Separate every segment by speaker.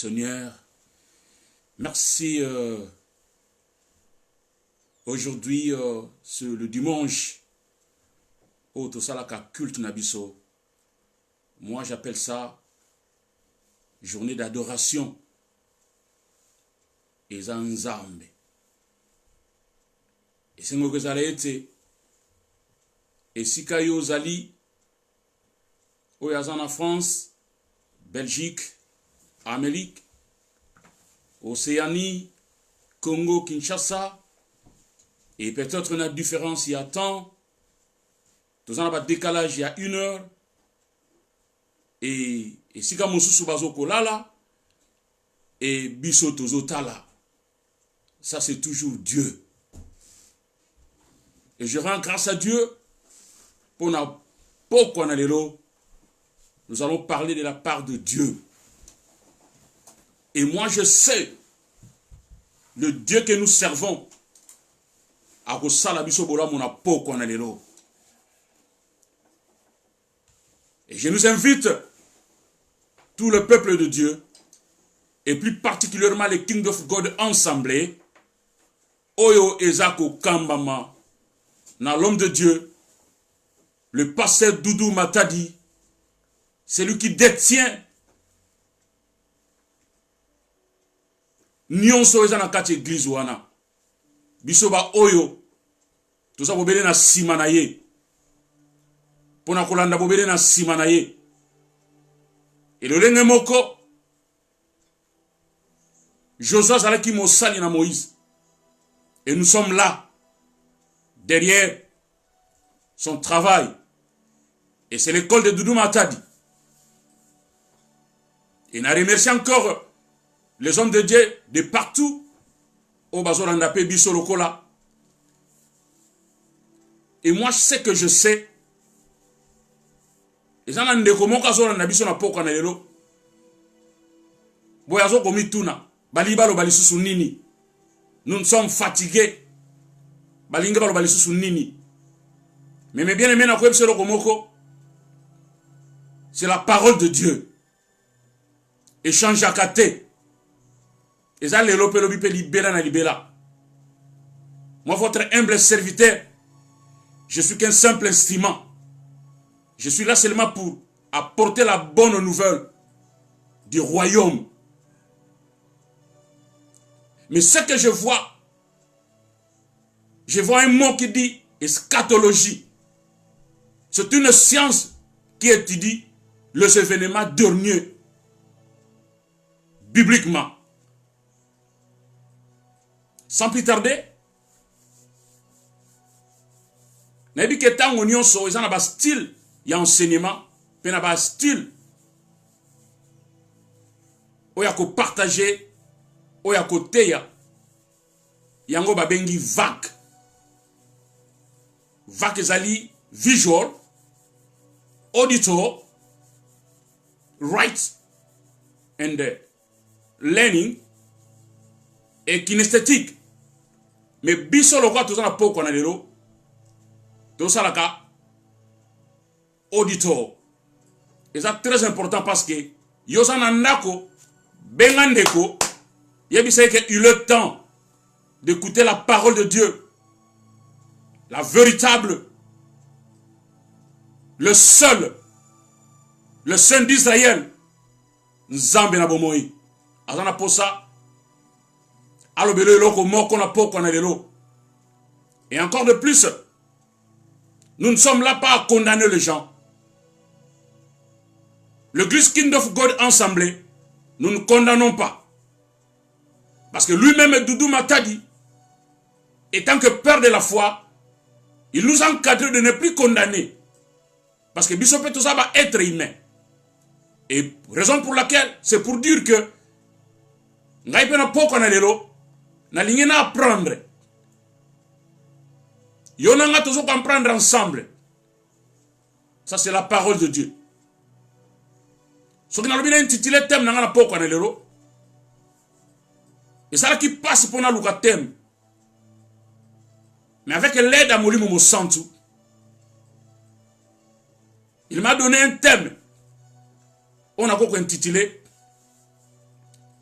Speaker 1: Seigneur. Merci aujourd'hui, c'est le dimanche, au Tosalaka culte Nabiso. Moi, j'appelle ça journée d'adoration. Et Zanzambe. Et c'est ce que ça a été. Et si Kayo Zali, au en France, Belgique, Amérique, Océanie, Congo, Kinshasa, et peut-être une différence il y a temps, tout ça n'a pas de décalage il y a 1 heure, et si Kayo Subazo Kolala, et Bisoto Zotala, ça c'est toujours Dieu. Et je rends grâce à Dieu pour na poko na lelo. Nous allons parler de la part de Dieu. Et moi je sais le Dieu que nous servons a kosala biso bola mona poko na lelo. Et je nous invite tout le peuple de Dieu et plus particulièrement les King of God ensemble Oyo Ezako Kambama na l'homme de Dieu, le pasteur Doudou Matadi, c'est lui qui détient Nyonso eza na kati église wana. Biso ba oyo to sa bobele na sima na ye. Pona kolanda bobele na sima na ye. Et le lenge moko Josué azalaki mosali na Moïse. Et nous sommes là derrière son travail. Et c'est l'école de Doudou Matadi. Et on a remercié encore les hommes de Dieu de partout au Bazorandapé Bissolokola. Et moi, je sais que je sais. Et ça, on a comment Kazoranda Bissona Poko Nanelo. Boyazo Komituna. Balibalo Balisusu Nini. Nous sommes fatigués. Balinga balo balisusu Nini. Mais mes bien-aimés, c'est la parole de Dieu. Échange à Kate. Et ça, les lopelobi pe libéla na libéla. Moi, votre humble serviteur, je suis qu'un simple instrument. Je suis là seulement pour apporter la bonne nouvelle du royaume. Mais ce que je vois un mot qui dit eschatologie. C'est une science qui étudie les événements derniers, bibliquement. Sans plus tarder, n'a dit que tant on y a un style, il y a enseignement, puis il y a un style, où il y a qu'on partager, où il y a qu'on teya, il y a un bengi vague. Vague ezali visual, auditor, right and learning et kinesthétique. Mais biso lo kwa tozana poko na lelo tosalaka auditor. Et ça très important parce que yosana ndako bengandeko yebisa que il le temps d'écouter la parole de Dieu. La véritable, le seul, le Saint d'Israël, Nzambe na bomoi. Azana posa, alobelo loko moko na poko na lelo. Et encore de plus, nous ne sommes là pas à condamner les gens. L'église King of God ensemble, nous ne condamnons pas. Parce que lui-même, Doudou Matadi, étant que père de la foi, il nous encadre de ne plus condamner. Parce que Bishop tout ça va être humain. Et raison pour laquelle, c'est pour dire que n'a pas poko na lelo, na ligne na apprendre. Yona nga toujours comprendre ensemble. Ça c'est la parole de Dieu. Ce qui n'a pas intitulé thème na poko na lelo. Et ça qui passe pour na luka thème. Mais avec l'aide à Molimo Mosantu, il m'a donné un thème. On a quoi intitulé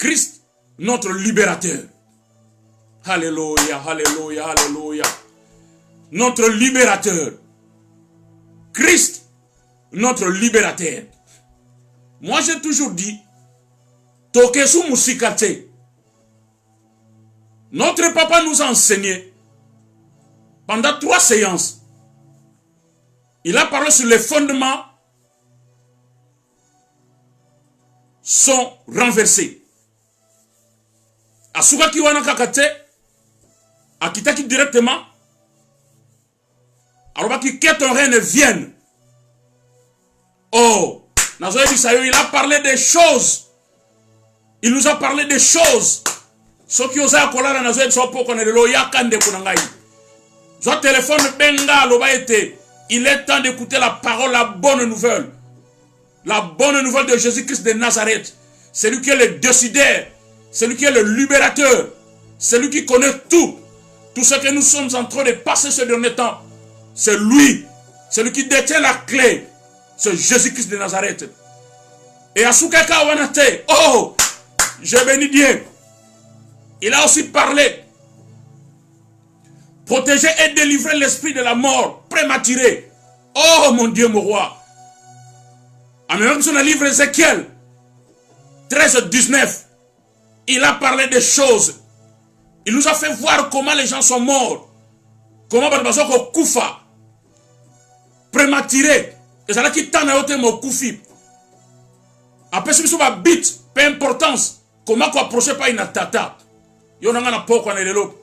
Speaker 1: Christ, notre libérateur. Alléluia, alléluia, alléluia. Notre libérateur. Christ, notre libérateur. Moi, j'ai toujours dit, Tokesu Musikate. Notre papa nous a enseigné, pendant 3 séances, il a parlé sur les fondements sont renversés. Asuka kiwana kakate, akitaki directement, alors que ton règne vienne. Oh, il a parlé des choses. Il nous a parlé des choses. Ce qui osa kola na zoe so poko na lelo yakande kunangai. Zo téléphone benga loba été. Il est temps d'écouter la parole, la bonne nouvelle. La bonne nouvelle de Jésus-Christ de Nazareth. C'est lui qui est le décideur. C'est lui qui est le libérateur. C'est lui qui connaît tout. Tout ce que nous sommes en train de passer ce dernier temps. C'est lui. C'est lui qui détient la clé. C'est Jésus-Christ de Nazareth. Et Asuka Kawanate. Oh, je bénis Dieu. Il a aussi parlé. Protéger et délivrer l'esprit de la mort prématurée. Oh mon Dieu, mon roi. En même temps, dans le livre Ézéchiel 13, 19, il a parlé des choses. Il nous a fait voir comment les gens sont morts. Comment Badabazoko Koufa. Prématuré. Et ça qui t'en a ôté mon koufi. Après, si vous avez bit, peu importance. Comment qu'on approche pas une tata. Yon a poko na lelo.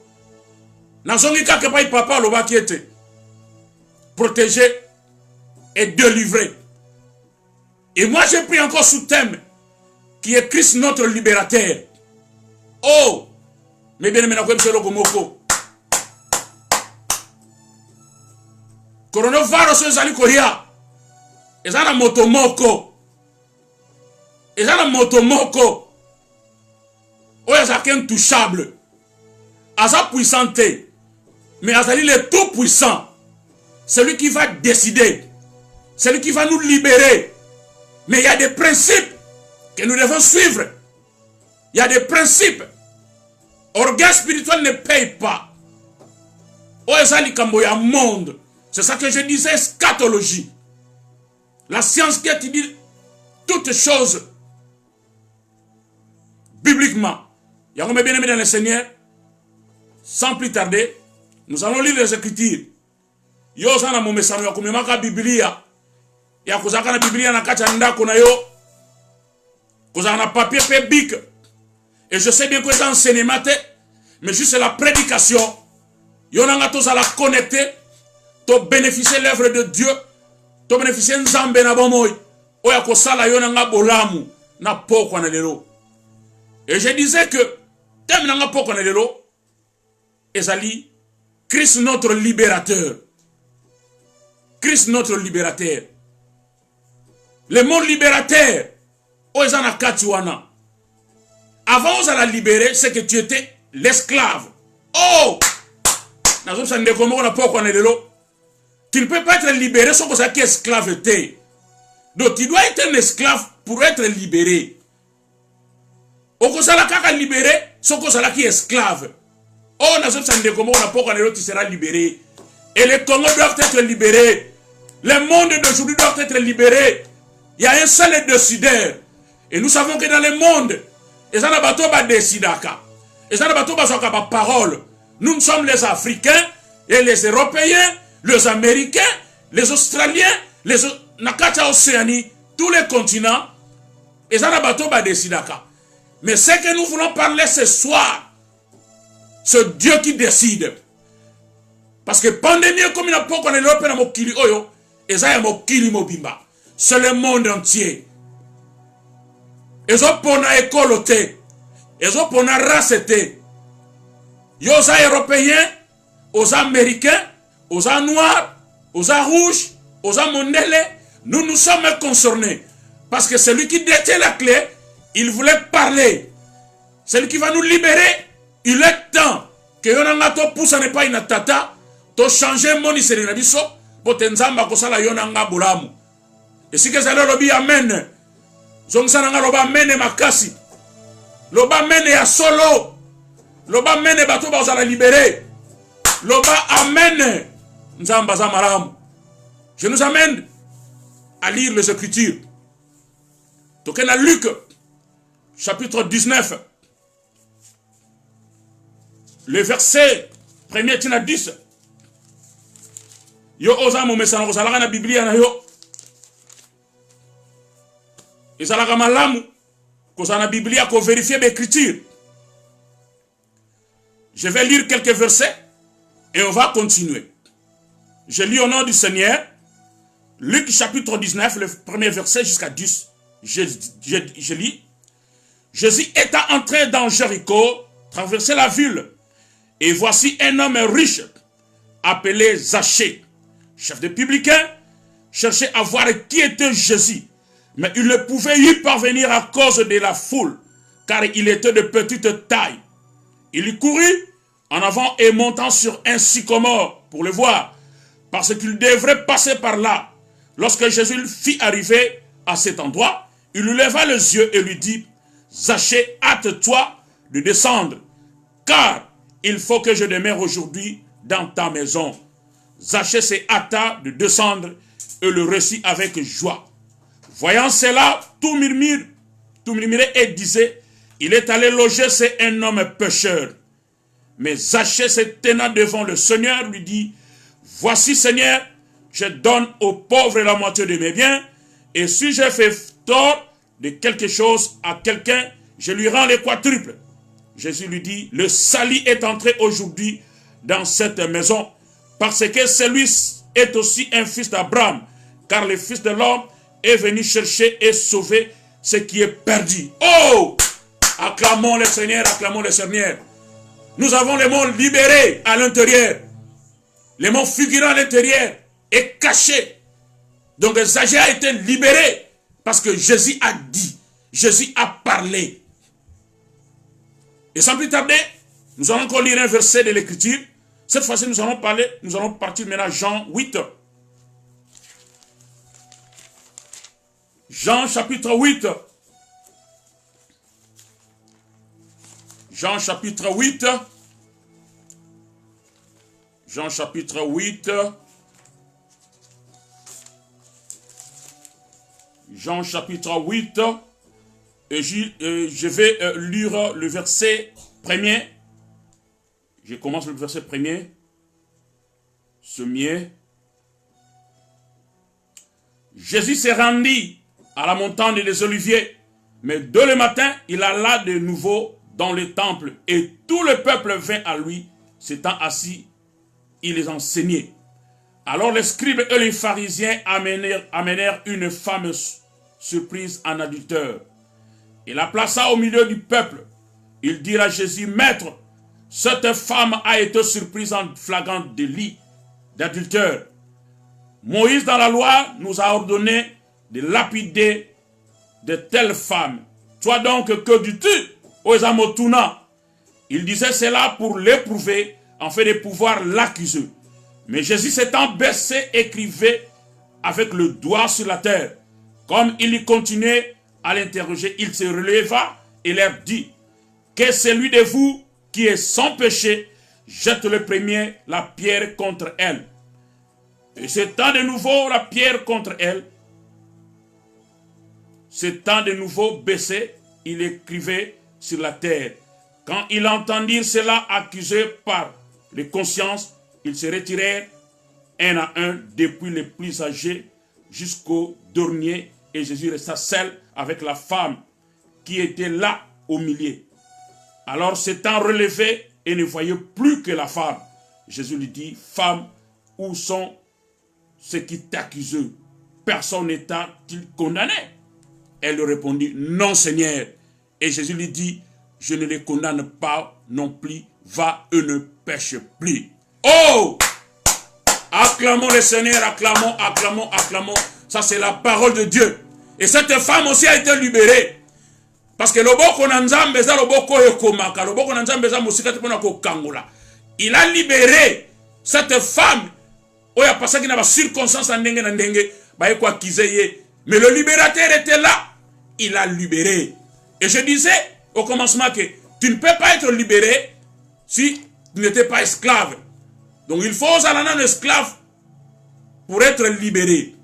Speaker 1: Nazongi kake pa papa loba qui était protégé et délivré. Et moi j'ai pris encore sous thème qui est Christ notre libérateur. Oh, mais bien aimé na kwa mselo komoko. Coronavirus ezali koria. Ezana motomoko. Ezana motomoko. Oya zake intouchable. Aza puissante. Mais Azali le tout puissant. C'est lui qui va décider. C'est lui qui va nous libérer. Mais il y a des principes que nous devons suivre. Il y a des principes. Orgueil spirituel ne paye pas. Oya zali kamboya monde. C'est ça que je disais, scatologie. La science qui étudie toutes choses bibliquement. Il y a un bien aimé dans le Seigneur. Sans plus tarder, nous allons lire les Écritures. Yo sana momesano ya kumemaka Biblia. Ya kuzaka na Biblia na kacha ndako na yo. Kuzaka na papier pe bic. Et je sais bien que c'est enseignement, mais juste la prédication. Yo nanga tous à la connecter. To bénéficier l'œuvre de Dieu. To bénéficier nzambe na bomoy. Oya kosala yo nanga bolamu na poko na lelo. Et je disais que thème nanga poko na lelo. Ezali, Christ notre libérateur. Christ notre libérateur. Le mot libérateur, Oezana Katuana. Avant on la libérer, c'est que tu étais l'esclave. Oh! Tu ne peux pas être libéré sans que ça qui est esclaveté. Donc tu dois être un esclave pour être libéré. Au ça la libéré, sans que ça qui est esclave. Oh, tu seras libéré. Et les Congos doivent être libérés. Le monde d'aujourd'hui doit être libéré. Il y a un seul décideur. Et nous savons que dans le monde, ils ont bateau ba décidaka. Ils ont bateau ba parole. Nous sommes les Africains et les Européens, les Américains, les Australiens, les Nakata Océanie, tous les continents. Ils ont bateau ba décidaka. Mais ce que nous voulons parler ce soir, c'est Dieu qui décide. Parce que pandémie comme il n'a pas qu'on est l'Europe dans Mokili Oyo, et ça est Mokili Mobimba. C'est le monde entier. Ils ont pour la école, ils ont pour la race. Ils sont européens, aux américains, aux noirs, aux rouges, aux mondélés. Nous sommes concernés. Parce que celui qui détient la clé, il voulait parler. Celui qui va nous libérer. Il est temps que Yonanga pousse n'est pas une tata, to changer mon isérénabiso, pour tenzamba kosala Yonanga bolamu. Et si que ça le lobby amen, Zongsananga loba amen makasi. Loba mène à solo. Loba mène bateau za la libérer. Loba amène. Nzambaza maram. Je nous amène à lire les Écritures. Tokena Luc, chapitre 19. Le verset 1er tina 10. Yo oza mo mesana ko salaka na Biblia na yo. Ezalaka malamu ko na Biblia ko vérifier l'écriture. Je vais lire quelques versets et on va continuer. Je lis au nom du Seigneur. Luc chapitre 19, le premier verset jusqu'à 10. Je lis. Jésus étant entré dans Jéricho, traversait la ville. Et voici un homme riche, appelé Zachée, chef de publicain, cherchait à voir qui était Jésus. Mais il ne pouvait y parvenir à cause de la foule, car il était de petite taille. Il y courut en avant et montant sur un sycomore pour le voir, parce qu'il devrait passer par là. Lorsque Jésus fit arriver à cet endroit, il lui leva les yeux et lui dit, Zachée, hâte-toi de descendre, car il faut que je demeure aujourd'hui dans ta maison. Zachée se hâta de descendre et le reçut avec joie. Voyant cela, tout murmurait et disait, il est allé loger chez un homme pécheur. Mais Zachée se tenant devant le Seigneur lui dit, voici Seigneur, je donne aux pauvres la moitié de mes biens, et si j'ai fait tort de quelque chose à quelqu'un, je lui rends les quadruples. Jésus lui dit, le salut est entré aujourd'hui dans cette maison, parce que celui est aussi un fils d'Abraham, car le Fils de l'homme est venu chercher et sauver ce qui est perdu. Oh! Acclamons le Seigneur, acclamons le Seigneur. Nous avons les mondes libérés à l'intérieur. Les mondes figurants à l'intérieur et cachés. Donc Zachée a été libéré parce que Jésus a dit, Jésus a parlé. Et sans plus tarder, nous allons encore lire un verset de l'Écriture. Cette fois-ci, nous allons partir maintenant à Jean 8. Jean chapitre 8. Jean chapitre 8. Jean chapitre 8. Jean chapitre 8. Et je vais lire le verset premier. Je commence le verset premier. Semier. Jésus s'est rendu à la montagne des Oliviers. Mais dès le matin, il alla de nouveau dans le temple. Et tout le peuple vint à lui. S'étant assis, il les enseignait. Alors les scribes et les pharisiens amenèrent une femme surprise en adultère. Il la plaça au milieu du peuple. Il dit à Jésus, Maître, cette femme a été surprise en flagrant délit d'adultère. Moïse dans la loi nous a ordonné de lapider de telles femmes. Toi donc, que dis-tu aux Amotuna? Il disait cela pour l'éprouver, afin de pouvoir l'accuser. Mais Jésus s'étant baissé, écrivait avec le doigt sur la terre. Comme il y continuait à l'interroger, il se releva et leur dit, que celui de vous qui est sans péché, jette le premier la pierre contre elle. Et s'étant de nouveau la pierre contre elle, s'étant de nouveau baissé, il écrivait sur la terre. Quand ils entendirent cela accusé par les consciences, ils se retirèrent un à un, depuis les plus âgés jusqu'au dernier, et Jésus resta seul avec la femme qui était là au milieu. Alors s'étant relevé et ne voyait plus que la femme, Jésus lui dit, femme, où sont ceux qui t'accusent? Personne n'est-il condamné? Elle lui répondit, non Seigneur. Et Jésus lui dit, je ne les condamne pas non plus, va et ne pêche plus. Oh! Acclamons le Seigneur, acclamons, acclamons, acclamons. Ça c'est la parole de Dieu. Et cette femme aussi a été libérée. Parce que il a libéré cette femme. Il a passé une circonstance en ndenge. Mais le libérateur était là. Il a libéré. Et je disais, au commencement que tu ne peux pas être libéré si tu n'étais pas esclave. Donc il faut un esclave pour être libéré.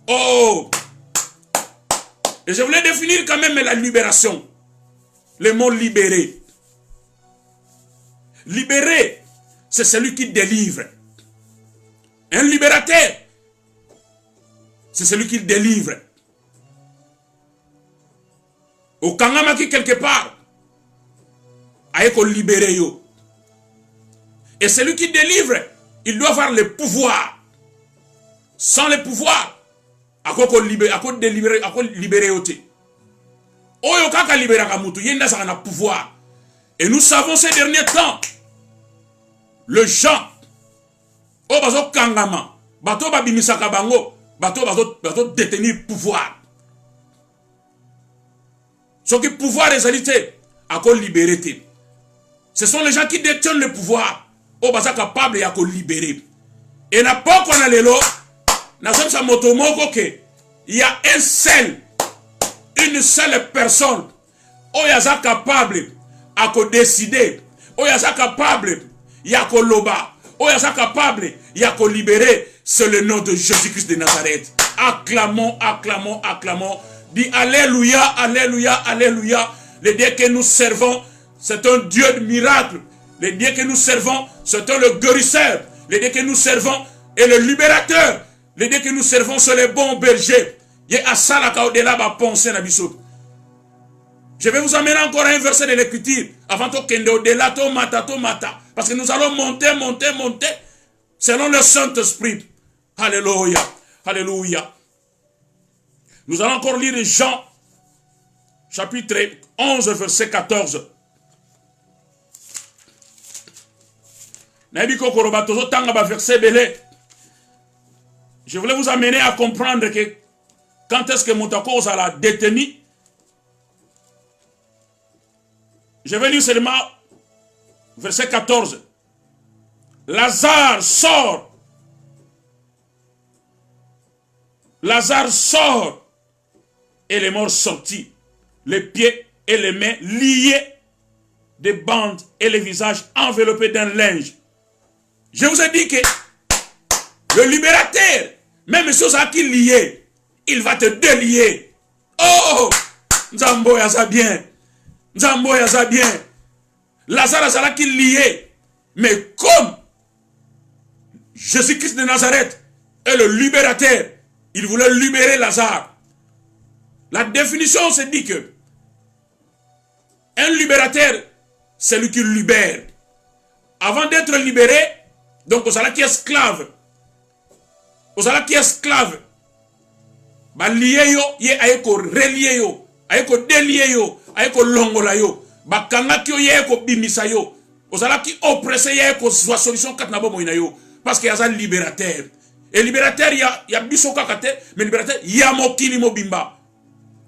Speaker 1: Oh! Et je voulais définir quand même la libération. Le mot libéré. Libéré, c'est celui qui délivre. Un libérateur, c'est celui qui délivre. Au Kangama qui quelque part a été libéré. Et celui qui délivre, il doit avoir le pouvoir. Sans le pouvoir, à quoi délivrer, à quoi libérer. Oyo kaka libérer kamutu, yenda sa na pouvoir. Et nous savons ces derniers temps, le gens, oh bazo kangama, bato babimisaka bango, bato détenir pouvoir. Ce qui pouvoir est réalité, à quoi libérer. Ce sont les gens qui détiennent le pouvoir, oh baza capable ya ko libérer. Et n'a pas qu'on a les lots, n'a pas sa motomoko que il y a une seule personne, oh yaza capable à ko décider, oh yaza capable ya ko loba, oh yaza capable ya ko libérer, c'est le nom de Jésus-Christ de Nazareth. Acclamons, acclamons, acclamons. Dis alléluia, alléluia, alléluia. Le Dieu que nous servons, c'est un Dieu de miracle. Le Dieu que nous servons, c'est le guérisseur. Le Dieu que nous servons est le libérateur. Le Dieu que nous servons, c'est le bon berger. Je vais vous amener encore un verset de l'écriture avant de kende au-delà, to mata. Parce que nous allons monter selon le Saint-Esprit. Alléluia, alléluia. Nous allons encore lire Jean, chapitre 11, verset 14. Je voulais vous amener à comprendre que quand est-ce que Moutako l'a détenu. Je vais lire seulement verset 14. Lazare sort. Lazare sort. Et les morts sortis, les pieds et les mains liés, des bandes et les visages enveloppés d'un linge. Je vous ai dit que le libérateur, même si on qui lié, il va te délier. Oh, Nzambo yaza bien, Nzambo yaza bien. Lazare azala qui lié, mais comme Jésus-Christ de Nazareth est le libérateur, il voulait libérer Lazare. La définition se dit que un libérateur, c'est lui qui libère. Avant d'être libéré, donc aux qui est esclave. Aux qui est esclave. Ba lié yo, ye ayeko relié yo, ayeko délié yo, ayeko longola yo. Ba kanga yo ye ayeko bimisa yo. Aux qui oppressé ye ayeko soit solution katnabo moina yo. Parce qu'il y a un libérateur. Et libérateur, il y a biso kakate, mais libérateur, il y a mokili mobimba.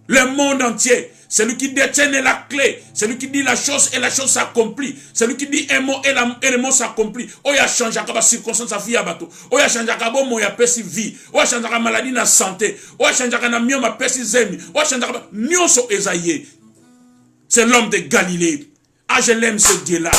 Speaker 1: Le monde entier, c'est lui qui détient la clé, c'est lui qui dit la chose et la chose s'accomplit, c'est lui qui dit un mot et le mot s'accomplit. Oh, il a changé la circonstance à vie à bateau, oh, il a changé la bon mot, il a perçu vie, oh, il a changé la maladie na santé, oh, il a changé la mieux, il a perçu zemi, oh, il a changé la mieux sur Esaïe. C'est l'homme de Galilée. Ah, je l'aime ce Dieu-là.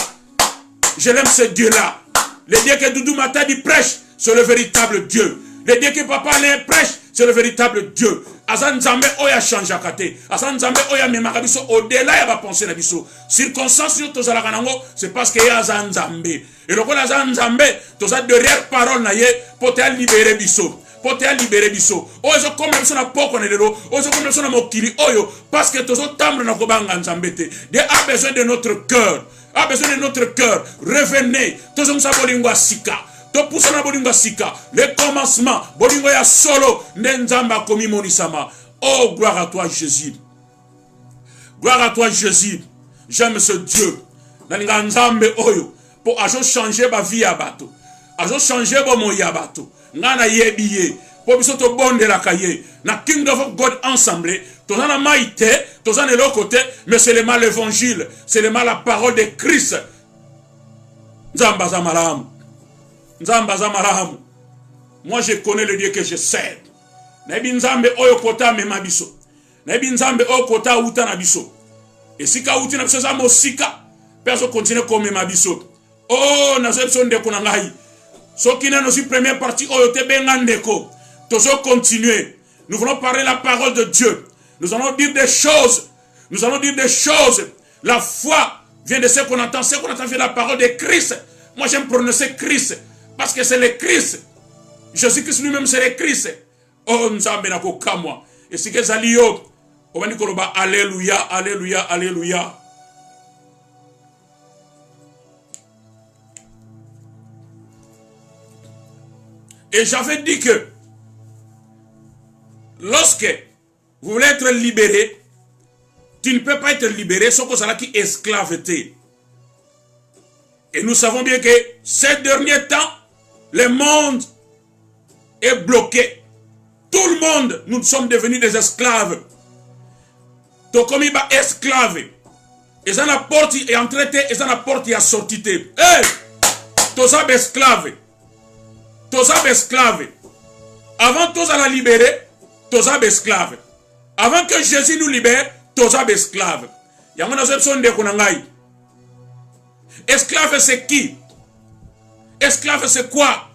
Speaker 1: Je l'aime ce Dieu-là. Le Dieu que Doudou Mata dit prêche, c'est le véritable Dieu. Le Dieu que Papa Alain prêche, c'est le véritable Dieu. Azan Nzambe oya change akate. Azan Nzambe oya memaka biso au-delà ya ba penser na biso. Circonstance yo tozala kanango, c'est parce que ya Azan Nzambe. Et le rôle Azan Nzambe, toza derrière parole na ye pour te libérer biso. Pour te libérer biso. Oyo comme biso na poko na lelo, oyo comme biso na mokili oyo parce que tozo tambre na kobanga Nzambe te. Dieu a besoin de notre cœur. A besoin de notre cœur. Revenez. Tozo msa bolingwa sika. Le commencement, bolingo ya solo, nenzamba komi monisama. Oh, gloire à toi, Jésus. Gloire à toi, Jésus. J'aime ce Dieu. Nalinga nzambe oyo, pour ajo changer ba vie à bateau. Ajo changer ba moya bateau. Ngana yebiye. Pour biso to bonde la kaye. Na Kingdom of God ensemble. Tozana maïté, tozana de l'autre côté, mais c'est le mal l'évangile. C'est le mal la parole de Christ. Nzamba zamalam. Moi je connais le Dieu que je sers. Nabi Nzambe oyo kota mema biso. Nabi Nzambe oyo kota uta na biso. Et si kauti na biso za mosika, personne continue comme ma biso. Oh, na zo de konangai. So qui n'est aussi première partie, oh, te bengandeko. Toujours continuer. Nous voulons parler la parole de Dieu. Nous allons dire des choses. Nous allons dire des choses. La foi vient de ce qu'on entend. Ce qu'on entend vient de la parole de Christ. Moi, j'aime prononcer Christ. Parce que c'est le Christ. Jésus-Christ lui-même, c'est le Christ. Oh, nous avons bien moi. Et si que ça lit, on va dire alléluia, alléluia, alléluia. Et j'avais dit que lorsque vous voulez être libéré, tu ne peux pas être libéré sauf que ça qui esclaveté. Et nous savons bien que ces derniers temps, le monde est bloqué. Tout le monde, nous sommes devenus des esclaves. Donc comme il va esclave, et ça n'a porte et entraité, et ça n'a porte et a sorti. Hey! Tous ça esclave. Tous ça esclave. Avant tous à la libérer, tous ça esclave. Avant que Jésus nous libère, tous ça esclave. Il y a une option de konangai. Esclave c'est qui? Esclave c'est quoi?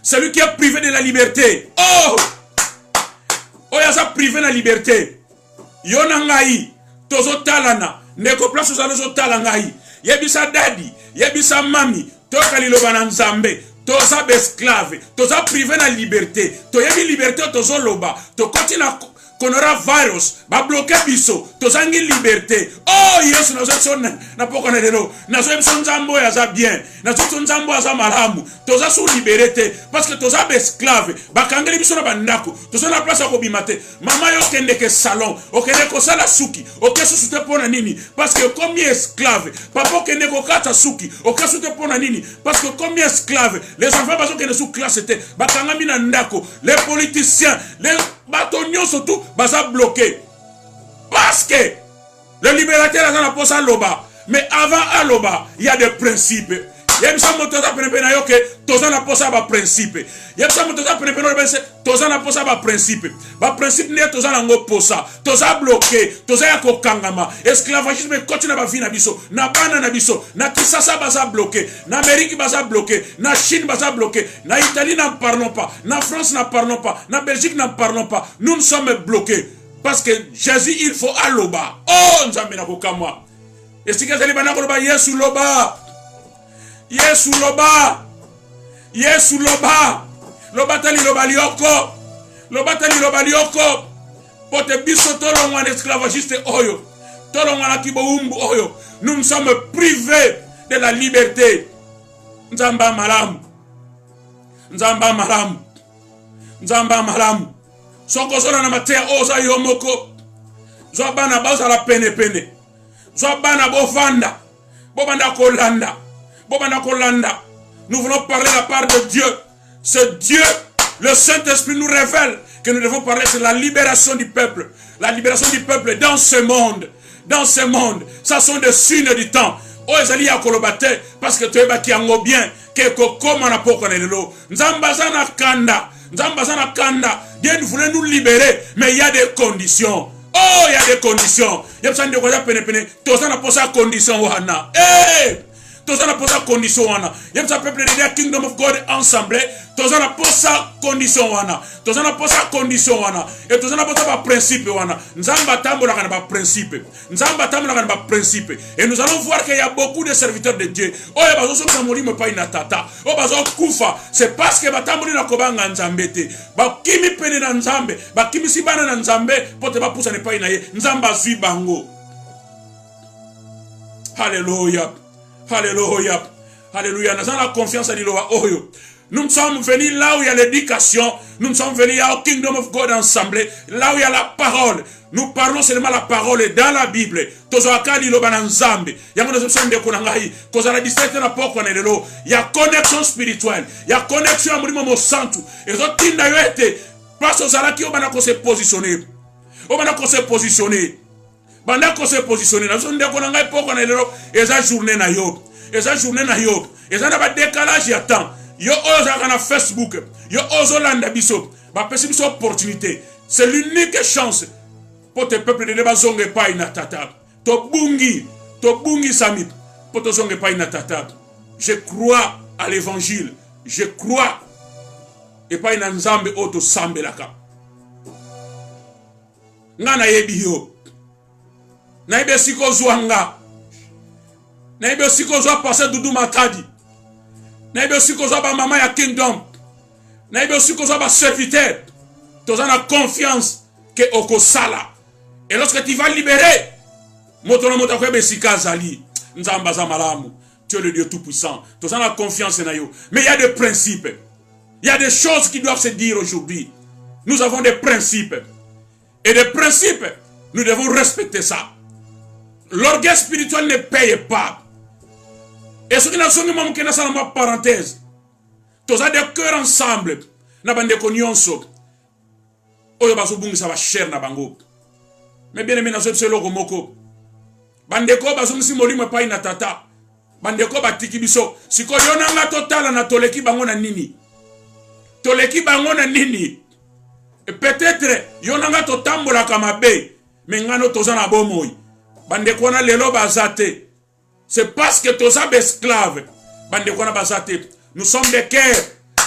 Speaker 1: Celui qui est privé de la liberté. Oh! Oh, il y a ça privé de la liberté. Yonangai, tozo talana, neko place aux alloso talangai. Yebisa daddy, yebisa mami, toka liloba nzambe, toza esclave, toza privé de la liberté. To yebi liberté tozo loba, to continue konora virus, ba bloquer biso, tozangi liberté. Oh, Yesu na zo na poko na lelo, na zo emso nzambo ya za bien, na zo nzambo ya za malamu, toza sous liberté parce que toza esclave, ba kangeli biso na bandako, toza na place ya kobimate. Mama yo kende ke salon, okende ko sala suki, okesu te pona nini parce que comme esclave, papa kende ko kata suki, okesu te pona nini parce que comme esclave, les enfants bazo kende sous classe te, ba kangami na ndako, les politiciens, les bâtonnons surtout, baza bloqué. Parce que le libérateur a la poste à l'oba. Mais avant à l'oba, il y a des principes. Il y a des principes. Tozan la poste à principe. Il y a des tozan la poste à principe. Ba principe n'est tozan la posa. Tozan bloqué. Tozan ya kokangama. Esclavagisme continue na vie na biso. Na bana na biso. Na Kisasa baza bloqué. Na Amérique baza bloqué. Na Chine baza bloqué. Na Italie n'en parlons pas. Na France n'en parlons pas. Na Belgique n'en parlons pas. Nous sommes bloqués. Parce que Jésus, il faut à l'oba. Oh, nzambe na kokamwa. Et si kazali banako loba Yesu loba. Yesu loba. Yesu loba. Loba tali loba lioko. Loba tali loba lioko. Pote biso tolongwa esclavagiste oyo. Tolongwa na kibo umbu oyo. Nous sommes privés de la liberté. Nzamba malamu. Nzamba malamu. Nzamba malamu. Soko zona na matea oza yomoko. Zwa bana baza la pene pene. Zwa bana bovanda. Bobanda kolanda. Bobanda kolanda. Nous voulons parler la part de Dieu. Ce Dieu, le Saint-Esprit nous révèle que nous devons parler de la libération du peuple. La libération du peuple dans ce monde. Dans ce monde. Ça sont des signes du temps. Oh, ezali ya kolobate. Parce que tu es baki yango bien. Que kokoma na poko nelelo. Nzambazana kanda. Nzambazana kanda. Dieu voulait nous libérer. Mais il y a des conditions. Oh, il y a des conditions. Il y a besoin de quoi pene pene. Tous en a posé condition wana. Eh! Tous en a posé condition wana. Il y a besoin de peuple de Kingdom of God ensemble. Tous en a posé condition wana. Tous en a posé condition wana. Et tous en a posé pas principe wana. Nzamba tambo na ba principe. Nzamba tambo na ba principe. Et nous allons voir qu'il y a beaucoup de serviteurs de Dieu. Oh, ya bazo so mori me pa inatata. Oh, bazo kufa. C'est parce que batambo na kobanga nzambete. Ba kimi pene na nzambe. Ba kimi sibana na nzambe. Pote ba pusa ne pa inaye. Nzamba zui bango. Alléluia. Alléluia. Alléluia. Nous avons la confiance à l'Iloa. Nous sommes venus là où il y a l'éducation. Nous sommes venus au Kingdom of God ensemble. Là où il y a la parole. Nous parlons seulement la parole dans la Bible. Il y a connexion spirituelle. Il y a connexion à mon santu. Et autres été place aux alaki au banako se positionner. Au banako se positionner. Banako se positionner. Nous sommes déconnés pour qu'on ait eza journée na yo. Eza journée na yo. Eza na ba décalage ya temps. Yo oza na Facebook. Yo ozo landa biso. Ba pesi biso opportunité. C'est l'unique chance. pour te peuple de débat zonge pas inatata. To bungi samit, pour te zonge pas inatata. Je crois à l'évangile. Je crois. Et pas une nzambe auto sambe laka. Ngana yebi yo. Na ibe siko zwanga. Na ibe siko zwa passer Doudou Matadi. Na ibe siko zwa ba mama ya Kingdom. Na ibe siko zwa ba serviteur. Tu as confiance que okosala. Et lorsque tu vas libérer, motono motakwebe sika zali. Nzamba za malamu. Tu es le Dieu tout-puissant. Tu as la confiance en yo. Mais il y a des principes. Il y a des choses qui doivent se dire aujourd'hui. Nous avons des principes. Et des principes, nous devons respecter ça. L'orgueil spirituel ne paye pas. Et ce qui n'a pas été fait, c'est une parenthèse. Tous des cœurs ensemble. Nous avons des connionso. Oyo bazobungi ça va cher na bango. Mais bien aimé, nous sommes sur le Romoko. Bandeko bazomsi molimo pa ina tata. Bandeko batiki biso. Siko yonanga total na toleki bango na nini. Toleki bango na nini. Peut-être yonanga to tambola kamabe mais ngano tozana bomoy bande kona lelo bazate c'est parce que toza esclave bande kona bazate nous sommes des cœurs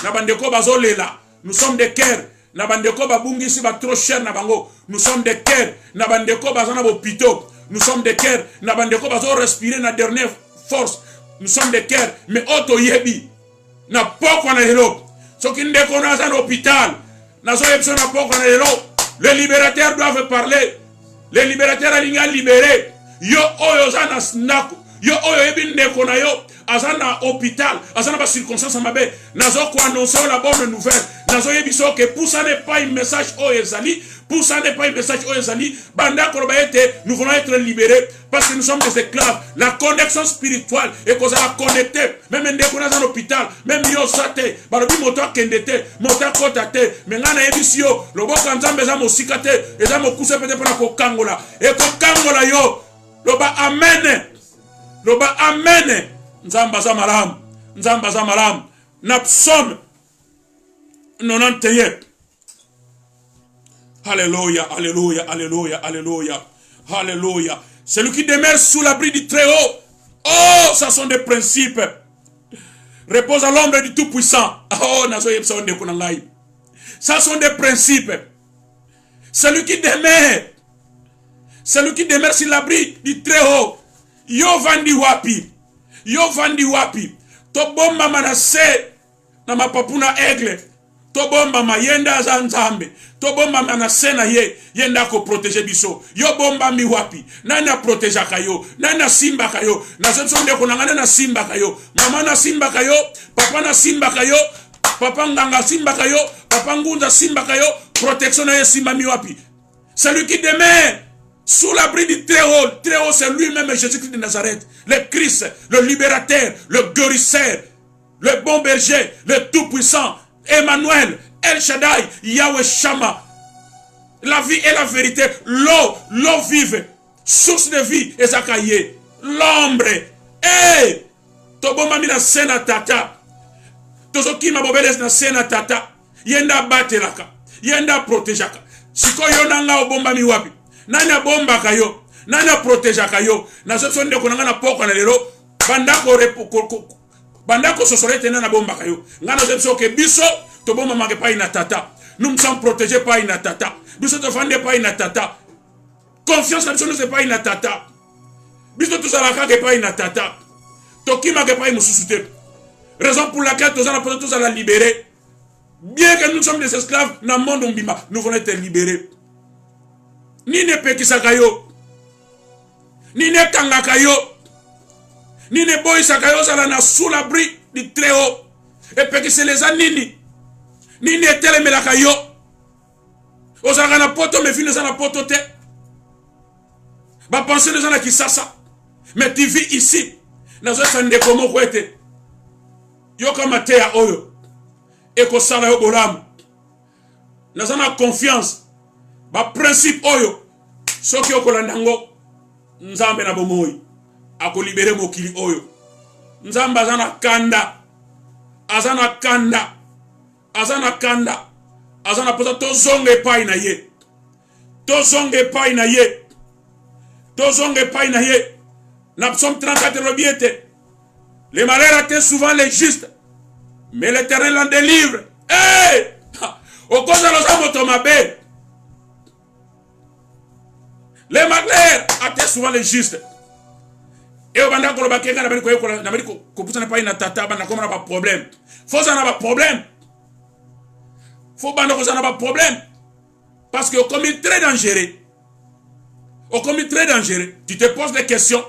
Speaker 1: na bande ko bazolela nous sommes des cœurs na bande ko babungisi ba trop cher na bango nous sommes des cœurs na bande ko bazana bopito nous sommes des cœurs na bande ko bazo respirer na dernière force nous sommes des cœurs mais auto yebi na poko na lelo soki ndeko na za hôpital. Les libérateurs doivent parler. Les libérateurs sont libérés. Yo oyo zana snako. Yo oyo ebinde kona yo. Azana hôpital. Azana ba circonstance mabe. Nazo ko annoncer la bonne nouvelle. Nazo yebiso que pour ça n'est pas un message oyo zali. Pour ça n'est pas un message oyo zali. Banda korobaete, nous voulons être libérés parce que nous sommes des esclaves. La connexion spirituelle est qu'on a connecté. Même un déconnant dans l'hôpital, même yo sate, barobi moto kendete, moto kotate, mais ngana ebisio, le bo kanzambe za mosikate, et za mokuse peut-être pour la kokangola. Et kokangola yo, loba amen. Loba amen. Nzamba za malam. Nzamba za malam. Napsom 91. Alléluia, alléluia, alléluia, alléluia, alléluia. Celui qui demeure sous l'abri du Très-Haut. Oh, ça sont des principes. Repose à l'ombre du Tout-Puissant. Oh, ça sont des principes. Celui qui demeure sur l'abri du Très-Haut. Yo vandi wapi. Yo vandi wapi. To bomba manase na mapapuna aigle. To bomba mayenda za nzambe. To bomba manasena ye yenda ko protéger biso. Yo bomba mi wapi. Nana protéger kayo. Nana simba kayo. Na zonsonde ko nangana na simba kayo. Mama na simba kayo. Papa na simba kayo. Papa nganga simba kayo. Papa ngunza simba kayo. Protection na ye simba mi wapi. Celui qui demeure sous l'abri du Très-Haut. Très-Haut, c'est lui-même Jésus-Christ de Nazareth. Le Christ, le libérateur, le guérisseur, le bon berger, le tout-puissant, Emmanuel, El Shaddai, Yahweh Shama. La vie et la vérité, l'eau vive, source de vie, et Zakaye, l'ombre. Eh, Toboma mina sena tata. Tozoki mabobeles na sena tata. Yenda batelaka, yenda protejaka. Siko yonanga obomba mi wapi. Nana bomba kayo, nana proteja kayo. Na sopso nde konanga na poko na lelo. Bandako sosolete nana bomba kayo. Ngana sopso ke biso to bomba mange pa ina tata. Nous sommes protégés par ina tata. Biso to fande pa ina tata. Confiance na biso nous c'est pas ina tata. Biso to salaka ke pa ina tata. To kima ke pa imususute. Raison pour laquelle tous allons la libérer. Bien que nous sommes des esclaves dans le monde umbima, nous voulons être libérés. Ni ne pekisakayo, ni ne kangakayo, ni ne boisakayo salana sous l'abri du Très-Haut. Et pekise les anini, ni ne telemelakayo. Osagana poto me fine sana poto te. Ba penser les gens qui sasa. Mais tu vis ici. Nazo sande komo kwete. Yo kama te ya oyo. Eko sala yo bolam. Nazana confiance. Ba principe oyo soki okolandango nzambe na bomoi ako libere mokili oyo nzambe azana kanda azana posa to zonge pai na ye tozonge pai na ye. Tozonge pai na ye. Na psaume 34 lobiete. Les malheurs atteignent souvent les justes, mais l'Éternel en délivre. Hey! Au cause de l'Osamotomabe. Les malheurs atteignent souvent les justes. Et au banda ko bakeka na bali ko pusa na pa ina tata banda ko na ba problème. Faut ça na ba problème. Faut banda ko ça na ba problème. Parce que comme il est très dangereux. Comme il est très dangereux, tu te poses des questions.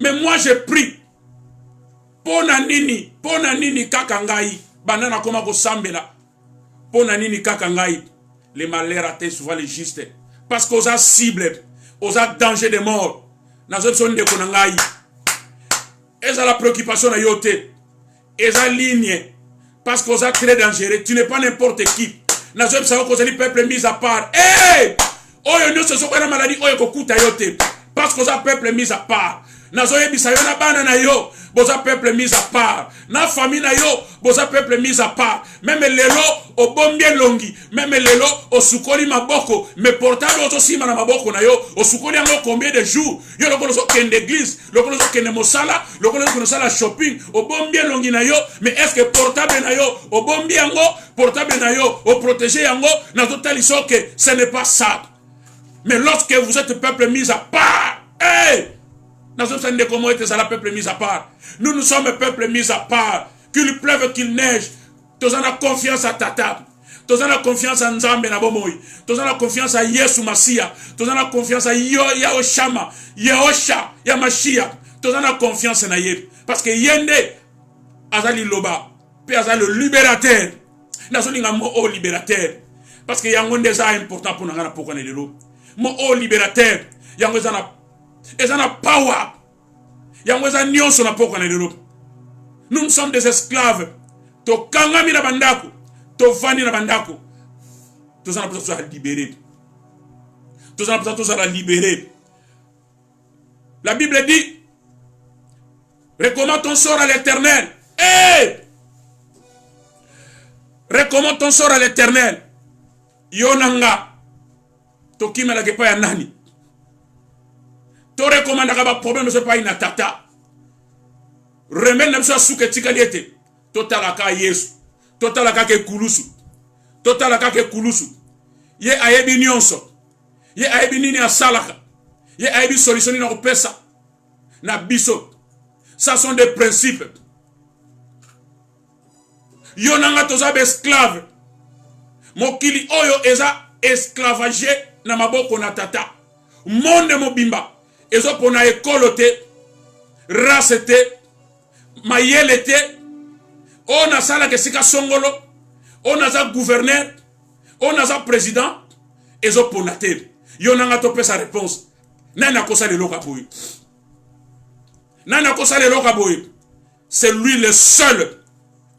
Speaker 1: Mais moi j'ai pris pona nini kaka ngai banda na koma ko sambela. Pona nini kaka ngai. Les malheurs atteignent souvent les justes parce qu'on a cible, on a danger de mort. Et ça la préoccupation na yote. Et ça ligne. Parce qu'on a très dangereux. Tu n'es pas n'importe qui. Nous savons que c'est le peuple mis à part. Hey! Oh, nous sommes sur la maladie. Oh, kokuta yote. Parce qu'on a peuple mis à part. Nous sommes na bana na yo. Boza peuple mis à part. Na famille na yo. Boza peuple mis à part. Même lelo au bombien longi. Même lelo au sukoli maboko. Mais portable aussi na maboko na yo. Au sukoli yango combien de jours. Yo le koloso ken d'église. Le koloso ken mosala. Le koloso sala shopping. Au bombien longi na yo. Mais est-ce que portable na yo. Au bombien yango. Portable na yo. Au protégé yango. Na total iso que ce n'est pas ça. Mais lorsque vous êtes peuple mis à part. Hey! Nous sommes des comment était ça la peuple mis à part. Nous sommes un peuple mis à part. Qu'il pleuve, qu'il neige. Tous en a confiance à Tata. Tous en a confiance à Nzambe na bomoy. Tous en a confiance à Yesu Masia. Tous en a confiance à Yaoshama, Yaosha, Yamashia. Tous en a confiance na Yé. Parce que Yende azali loba. Puis azali le libérateur. Nous sommes un libérateur. Parce que Yangonde est important pour nous pour les lots. Mon libérateur. Yangonde et ça n'a power. Nous sommes des esclaves. To kangami na bandako. To vani na bandako. Tout ça n'a pas besoin de libérer. Tout ça n'a pas besoin de libérer. La Bible dit recommande ton sort à l'Éternel. Hey! Recommande ton sort à l'Éternel. Yonanga. To kimela kepa ya nani. Tu recommandes un problème, ce n'est pas une tata. Remède même ça sous que tu as dit. Total à Yesu. Total à Kulusu. Total à Kulusu. Ye ayebi nyonso. Ye ayebi nini asalaka. Ye ayebi solution na pesa. Na biso. Ça sont des principes. Yonanga tozabe esclave. Mokili oyo eza esclavagé na maboko na tata. Monde mobimba. Ezo pona école te, race te, mayele te, on a ça la kesika songolo, on a ça gouverneur, on a ça président, ezo pona te. Yonanga tope sa réponse. Nana kosa le lokaboy. Nana kosa le lokaboy. C'est lui le seul.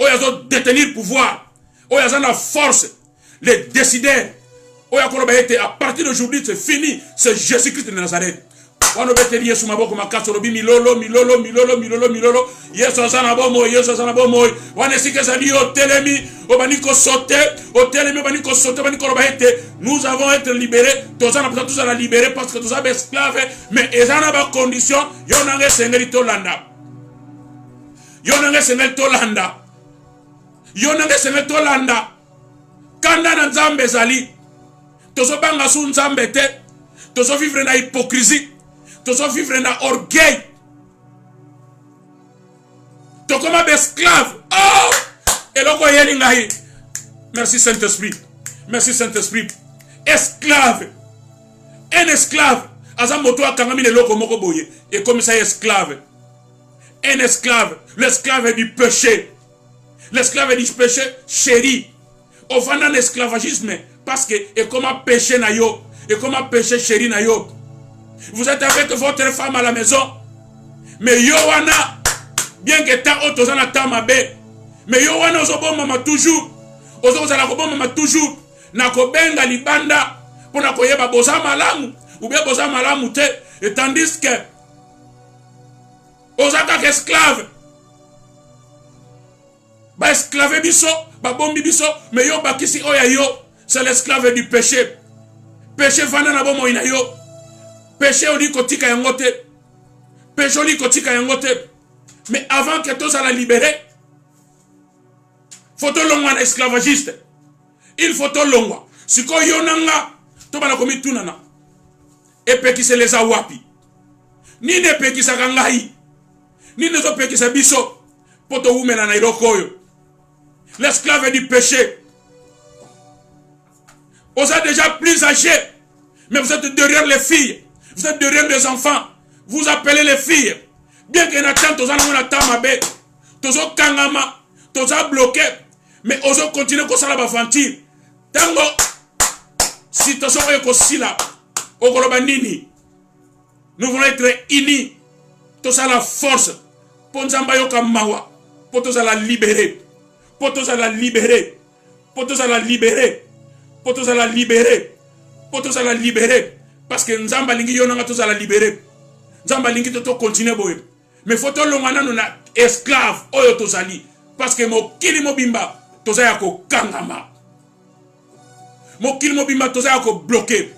Speaker 1: Oyazo détenir pouvoir. Oyazo la force, les décideurs. Oyakoro baete à partir d'aujourd'hui c'est fini, c'est Jésus-Christ de Nazareth. On a beté Yesu maboko makasoro bi milolo. Yesu azana bomo. On est si que ça dit au telemi, au baniko sauté, au telemi baniko sauté, baniko robaete. Nous avons été libérés. Tous en a tous à la libérer parce que tous avons esclaves. Mais ils en ont pas condition. Yonange sengeli tolanda. Yonange sengeli tolanda. Yonange sengeli tolanda. Kanda na nzambe zali. Tozo banga su nzambe te. Tozo vivre na hypocrisie. Tozo vivre na orgueil. To comme esclave. Oh! Et loko yelingahi. Merci Saint-Esprit. Merci Saint-Esprit. Esclave. Un esclave. Azamoto akangami le loko moko boye. Et comme ça esclave. Un esclave. L'esclave du péché. L'esclave du péché chéri. Au fond d'un esclavagisme. Parce que, et comment péché na yo. Et comment péché chéri na yo. Vous êtes avec votre femme à la maison. Mais Yowana, bien que ta autre na ta mabe. Mais Yowana ozobo mama toujours. Ozobo zala kobo mama toujours. Na kobenga libanda. Pour na koyeba boza malamu. Ou bien boza malamu te. Et tandis que. Ozaka esclave. Ba esclave biso. Ba bombi biso. Mais yo bakisi oya yo. C'est l'esclave du péché. péché vanda na bomo ina yo. Péché oli kotika yangote. Péché oli kotika yangote. Mais avant que tous la libérer, faut to longwa esclavagiste. Il faut to longwa. Siko yonanga to bana komi tunana. Epekise les awapi. Ni ne pekisa kangai. Ni ne zo pekisa biso. Poto umela na irokoyo. L'esclave du péché. Vous êtes déjà plus âgés. Mais vous êtes derrière les filles. Vous êtes derrière les enfants. Vous appelez les filles. Bien qu'il y ait un temps, tous on attend ma bête. Tous on kangama. Tous on bloqué. Mais on continue comme ça la bafantir. Tango. Si tous on est comme ça là. Ogolobanini. Nous voulons être unis. Tous à la force. Pour nous embayoka mawa. Pour tous à la libérer. Pour tous à la libérer. Pour tous à la libérer. Pour tous à la libérer. Pour tous à la libérer. Parce que Nzamba lingi yonanga tous à la libérer. Nzamba lingi to continuer boy. Mais faut to longana na esclave oyo to sali. Parce que mo kili mo bimba to za yako kangama. Mo kili mo bimba to za yako bloqué.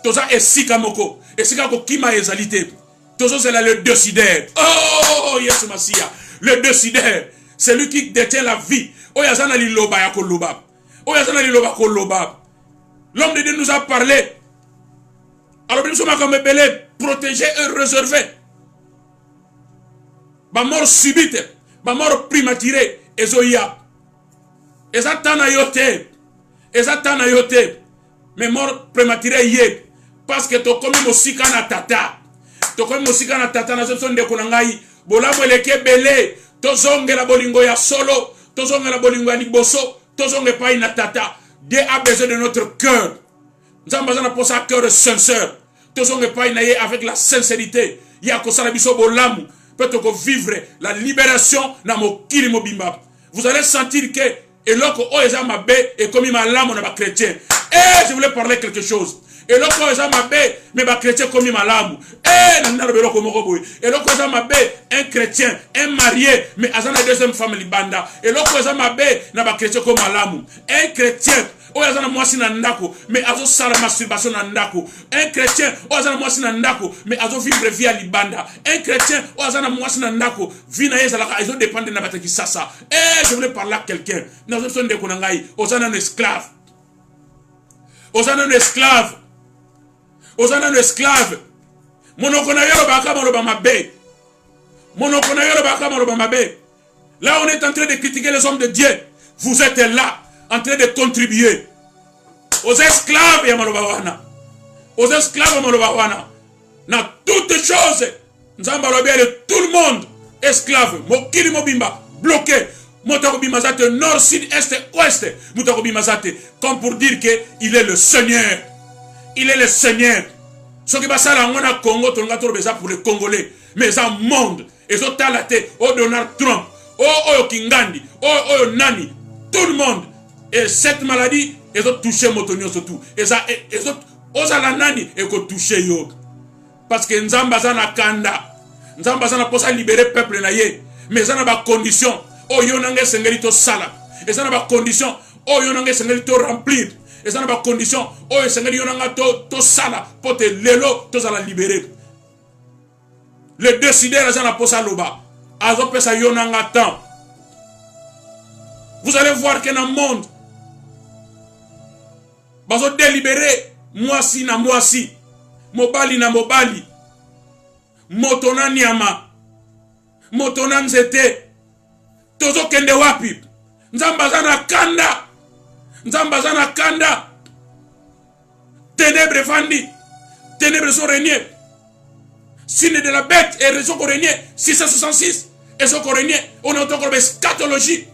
Speaker 1: To za esika moko. Esika ko kima ezalité. To zo c'est là le décideur. Oh yes Masia. Le décideur. C'est lui qui détient la vie. Oyazana li loba yako loba. Oyazana li loba ko loba. L'homme de Dieu nous a parlé. Alors, nous sommes comme belé, protégés et réservés. Ma mort subite, ma mort prématurée, et zoya. Et ça t'en a yoté. Et ça t'en a yoté. Mais mort prématurée yé. Parce que tu comme mosika na tata. Tu comme mosika na tata na zone de konangai. Bola boleke belé. To zonge la bolingo ya solo. To zonge la bolingo ya liboso. To zonge pa ina tata. Dieu a besoin de notre cœur. Nous avons besoin de poser un cœur sincère. Tous on pas avec la sincérité. Il y a que ça la biso bolamu. Peut-être vivre la libération dans mon kilimobimba. Vous allez sentir que et lorsque oeza mabe et comme il m'a l'âme on a chrétien. Eh, je voulais parler quelque chose. Et lorsque oeza mabe mais ba chrétien comme il m'a l'âme. Eh, nana rebelo comme roboy. Et lorsque oeza mabe un chrétien, un marié mais azana deuxième femme libanda. Et lorsque oeza mabe na ba chrétien comme l'âme. Un chrétien oyazana mwasi na ndako mais azo sala masturbation na ndako. Un chrétien oyazana mwasi na ndako mais azo vivre via libanda. Un chrétien oyazana mwasi na ndako vie na yeza la azo dépendre na bataki sasa. Eh, je voulais parler à quelqu'un. Nous avons besoin de konangai ozana un esclave. Ozana un esclave. Ozana un esclave. Monokona yoro baka maloba mabe. Monokona yoro baka maloba mabe. Là on est en train de critiquer les hommes de Dieu. Vous êtes là en train de contribuer aux esclaves Yamalobawana. Aux esclaves Yamalobawana. Dans toutes choses, nous avons de tout le monde esclave. Mokili Mobimba, bloqué. Motakobi Mazate, nord, sud, est, ouest. Motakobi Mazate, comme pour dire qu'il est le Seigneur. Il est le Seigneur. Ce qui va ça là, on a Congo, on a trouvé ça pour les Congolais. Mais en monde, ils ont talaté, oh Donald Trump, oh Kingandi, oh Nani, tout le monde. Et cette maladie, ils ont touché Motonio surtout. Et ça, ils ont osé la nani et ont touché yo. Parce que Nzambazana Kanda, Nzambazana pour ça libérer le peuple naïe. Mais ça n'a pas condition. Oh yonange sengelito sala. Et ça n'a pas condition. Oh yonange sengelito remplir. Et ça n'a pas condition. Oh sengeli yonanga to sala. Pour te lelo, to ça la libérer. Le décideur, ça n'a pas ça loba. Azo pesa yonanga temps. Vous allez voir que dans le monde, bazo délibéré mwasi na mwasi, mobali na mobali, motona nyama, motona nzete, tozo kende wapi, nzambazana kanda, nzambazana kanda, ténèbres fandi, ténèbres sont régnés, signe de la bête et raison qu'on régnait, 666, et sont qu'on régnait, on a encore des scatologies,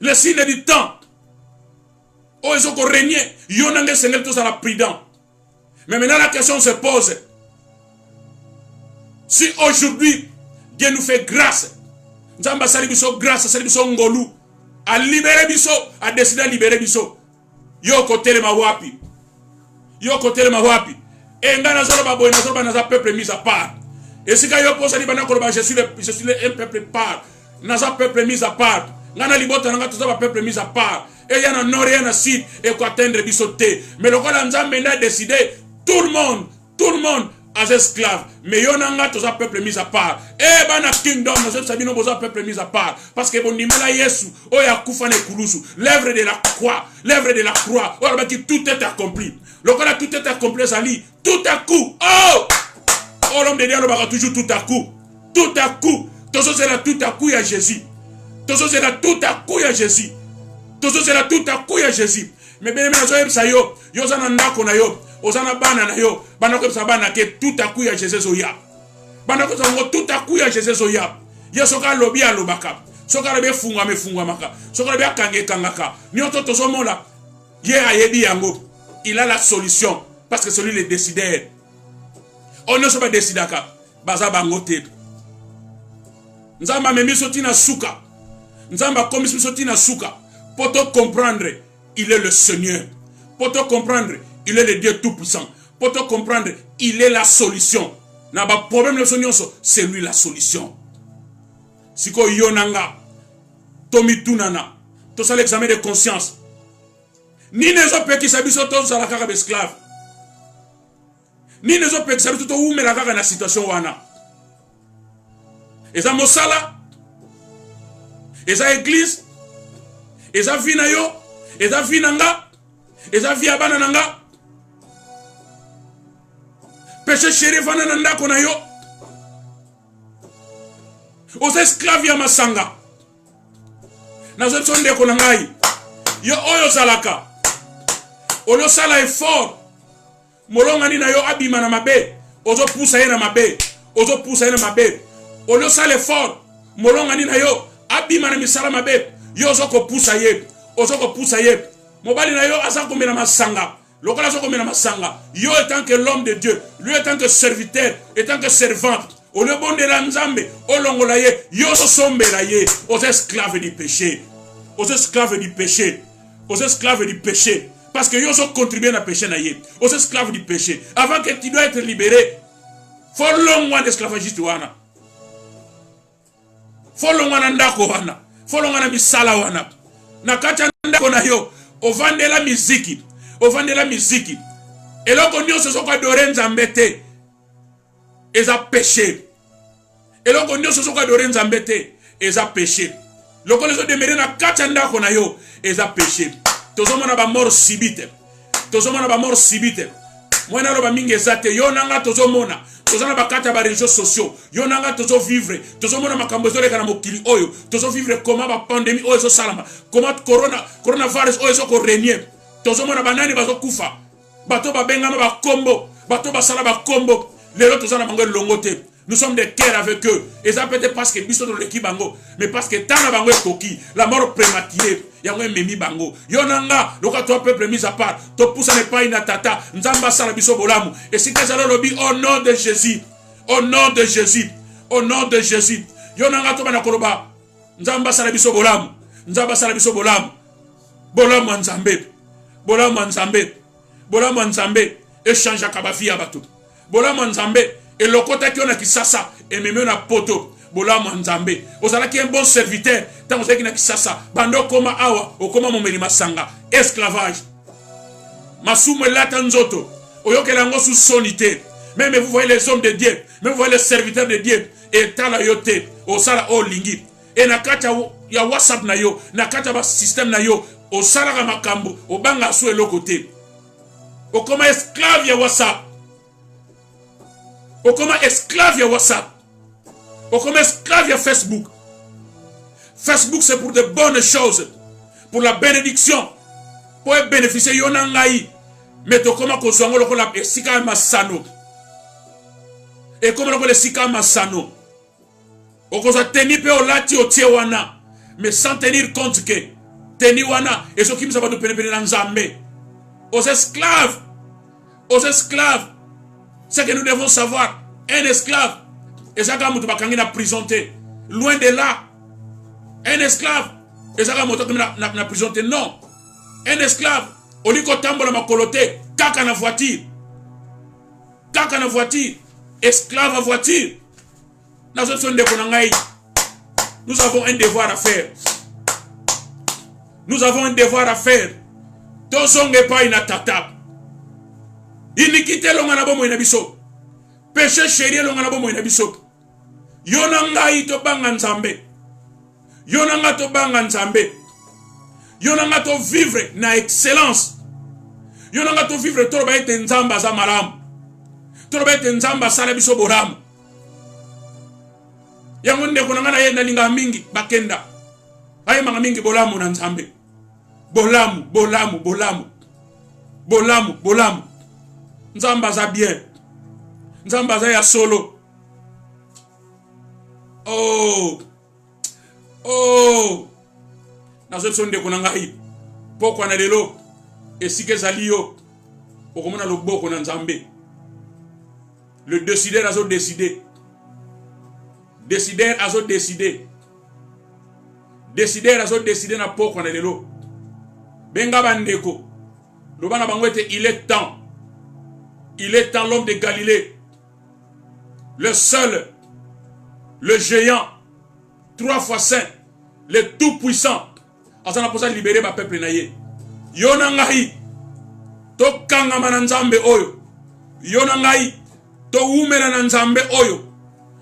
Speaker 1: le signe du temps. Oh, ils ont régné. Ils ont enseigné tous à la prudence. Mais maintenant, la question se pose. Si aujourd'hui, Dieu nous fait grâce, nous avons grâce, Ngolu, à libérer Bisso, à décider de libérer Bisso. Yo côté le mawapi. Yo côté le mawapi. Et ngana zolo baboy na zolo na peuple mis à part. Et si yo pose li bana ko je suis un peuple part. Na za peuple mis à part. Ngana libota nga tout ça peuple mis à part. et y a nord, et y a sud, et quoi atteindre bisoté. Mais le roi Nzambe a décidé, tout le monde, as esclaves. Mais y a tous un peuple mis à part. Eh, bana kingdom, nous sommes sabino un peuple mis à part. Parce que bon, nimela Yesu, oh ya koufane kulusu, l'œuvre de la croix, oh là qui tout est accompli. Le roi tout est accompli, ça lit, tout à coup, oh l'homme de Dieu, le toujours tout à coup. Tout à coup, tout ça c'est là tout à coup, il y a Jésus. Tout ça c'est là tout à coup, il y a Jésus. Tout ça c'est là tout à coup, il y a Jésus. Mais bien aimé, ça yo zananda kona yo, ozana bana na yo, bana ko sa bana ke tout à coup, il y a Jésus soya. Bana ko sa tout à coup, il y a Jésus soya. Yo soka lobi alobaka. Soka be funga me funga maka. Soka be kange kangaka. Ni oto so mola. Ye ayebi yango. Il a la solution parce que celui le décideur. On ne se pas décidaka. Baza bangote. Nzamba memi soti na suka. Nzamba komi soti na suka. Pour te comprendre, il est le Seigneur. Pour te comprendre, il est le Dieu tout-puissant. Pour te comprendre, il est la solution. Na ba problème le solution, c'est lui la solution. Siko yonanga, tomi tunana, to ça l'examen de conscience. Ni ne zo pe ki sabiso to za la kaka esclave. Ni ne zo pe ki sabiso to ume la kaka na situation wana. Eza mosala, eza église, eza vi na yo, eza vi nanga, eza vi abana nanga. Péché chéri vana nanda kona yo. Oza esclave ya masanga. Na zo tsonde kona ngai. Yo oyo zalaka. Olo sala effort. Molonga ni na yo abima na mabe. Ozo poussa ye na mabe. Ozo poussa ye na mabe. Olo sala effort. Molonga ni na yo abima na misala mabe. Yo ozo ko poussa ye. Ozo ko poussa ye. Mobali na yo asa ko mena masanga. Lokola so ko mena masanga. Yo étant que l'homme de Dieu, lui étant que serviteur, étant que servante. Au lieu de la Nzambe, au longola ye, yo so sombe la ye, aux esclaves du péché. Aux esclaves du péché. Aux esclaves du péché. Parce que yo so contribué à péché na ye. Aux esclaves du péché. Avant que tu dois être libéré, faut longwa d'esclavagiste wana. Faut longwa ndako wana. Faut longwa na misala wana. Na kacha ndako na yo, ovande la miziki. Ovande la miziki. Et là, on se soit adoré Nzambe te. Et ça péché. Et là, on se soit adoré Nzambe te. Et ça péché. Le qu'on les demeuré na katanda qu'on a yo. Et ça péché. Tous les gens mort sibite. Tous les gens mort sibite. Moi na roba mingi zate. Yo nanga tous les gens. Tous les gens bakata ba réseaux sociaux. Yo nanga tous vivre. Tous les gens makambozo le kana mokili oyo. Tous vivre comment ba pandémie oyo so salama. Comment coronavirus oyo so ko régner. Tous les gens banani bazo kufa. Bato ba bengama ba kombo. Bato ba sala ba kombo. Les autres sont dans longoté. Nous sommes des cœurs avec eux. Et ça peut-être parce que biso dans l'équipe bango, mais parce que tant bango est coquille, la mort prématurée, il y a un memi bango. Yonanga, le cas toi peuple mis à part, to poussa n'est pas une tata, nzamba sala biso bolamu. Et si que ça le lobby au nom de Jésus, au nom de Jésus, au nom de Jésus. Yonanga to bana koloba, nzamba sala biso bolamu, nzamba sala biso bolamu. Bolamu nzambe. Bolamu nzambe. Bolamu nzambe échange akabafi ya bato. Bolamu nzambe et le côté qui on a qui sasa et même na poto. Bolamu nzambe. Ozala qui un bon serviteur tant vous qui na qui sasa bando koma awa o koma momeli masanga esclavage. Masumu lata nzoto. Oyoke lango sous sonité. Même vous voyez les hommes de Dieu, même vous voyez les serviteurs de Dieu et tala yote o sala o lingi. Et na kata ya WhatsApp na yo, na kata ba système na yo o sala ga makambo o banga so e lokote. O comme esclave ya WhatsApp. O comme esclave ya WhatsApp. O comme esclave ya Facebook. Facebook c'est pour de bonnes choses. Pour la bénédiction. Pour bénéficier yonangai. Mais to comme ko zongo loko la esika masano. Et comme loko le sika masano. O ko za tenir pe o lati o tiewana. Mais sans tenir compte que teniwana et ce qui me va de pénétrer dans Nzambe. Aux esclaves, c'est que nous devons savoir, un esclave, et ça comme tu na prison, loin de là, un esclave, et ça comme tu na prison, non, un esclave, au lieu que tambola ma coloté, kaka na voiture, esclave à voiture, nous avons un devoir à faire. Nous avons un devoir à faire. Tozonge pa inatata. Iniquité longa na bomo inabiso. Péché chéri longa na bomo inabiso. Yonanga ito banga nzambe. Yonanga to banga nzambe. Yonanga to vivre na excellence. Yonanga to vivre toro ba ete nzamba za malamu. Toro ba ete nzamba sala biso boramu. Yango ndeko nanga na yenda linga mingi bakenda. Aye manga mingi bolamu na nzambe. Bolamu, bolamu, bolamu. Bolamu, bolamu. Nzamba za bien. Nzamba za ya solo. Oh. Oh. Nazo sonde kuna ngai. Poko na lelo. Esike zaliyo. Okomona loboko na nzambe. Le décideur a décidé. Décideur a décidé. Décideur a décidé na poko na lelo. Benga bandeko. Lobana bangwete, il est temps. Il est temps, l'homme de Galilée. Le seul. Le géant. 3 fois saint. Le tout puissant. Azana posa libérer ma peuple naye. Yona ngai. To kanga mananzambe oyo. Yona ngai. To umena nanzambe oyo.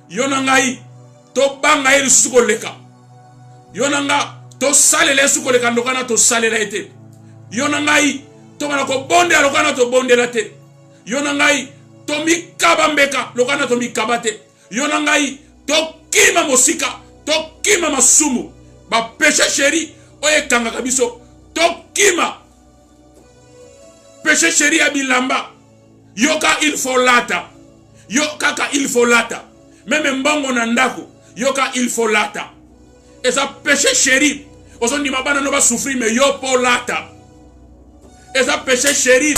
Speaker 1: Yona ngai. To banga ili suko leka. Yona nga. To sale le suko leka ndokana to sale la ete. Yona ngai. To manako bonde alokana to bonde la te. Yona ngai. To mikaba mbeka. Lokana to mikaba te. Yona ngai. To kima mosika. To kima masumu. Ba péché chéri. Oye kanga kabiso. To kima. Péché chéri abilamba. Yoka il faut lata. Yoka ka il faut lata. Même mbongo nandako. Yoka il faut lata. Et ça péché chéri. Oso ni mabana no ba souffrir mais yo po lata. Et ça péché chéri.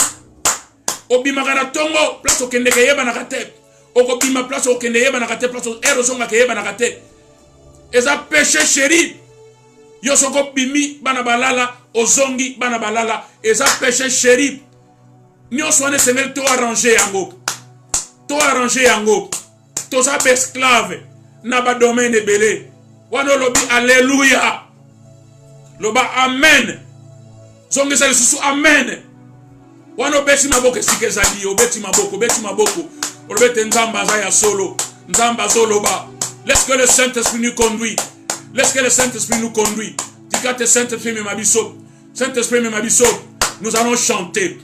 Speaker 1: Obimagana tongo place au kende kayeba nakate. Okobima place au kende yeba nakate place au erosonga kayeba nakate. Et ça péché chéri. Yo soko bimi bana balala ozongi bana balala. Et ça péché chéri. Nyo soane sengel to arranger yango. To arranger yango. To sa esclave na ba domaine belé. Wano lobi alléluia. Loba amen. Zonge sa susu amen. Wano beti maboko sike zali o beti maboko. O beti nzamba za ya solo. Nzamba solo ba. Laisse que le Saint-Esprit nous conduit. Laisse que le Saint-Esprit nous conduit. Dikate Saint-Esprit me mabiso. Saint-Esprit me mabiso. Nous allons chanter.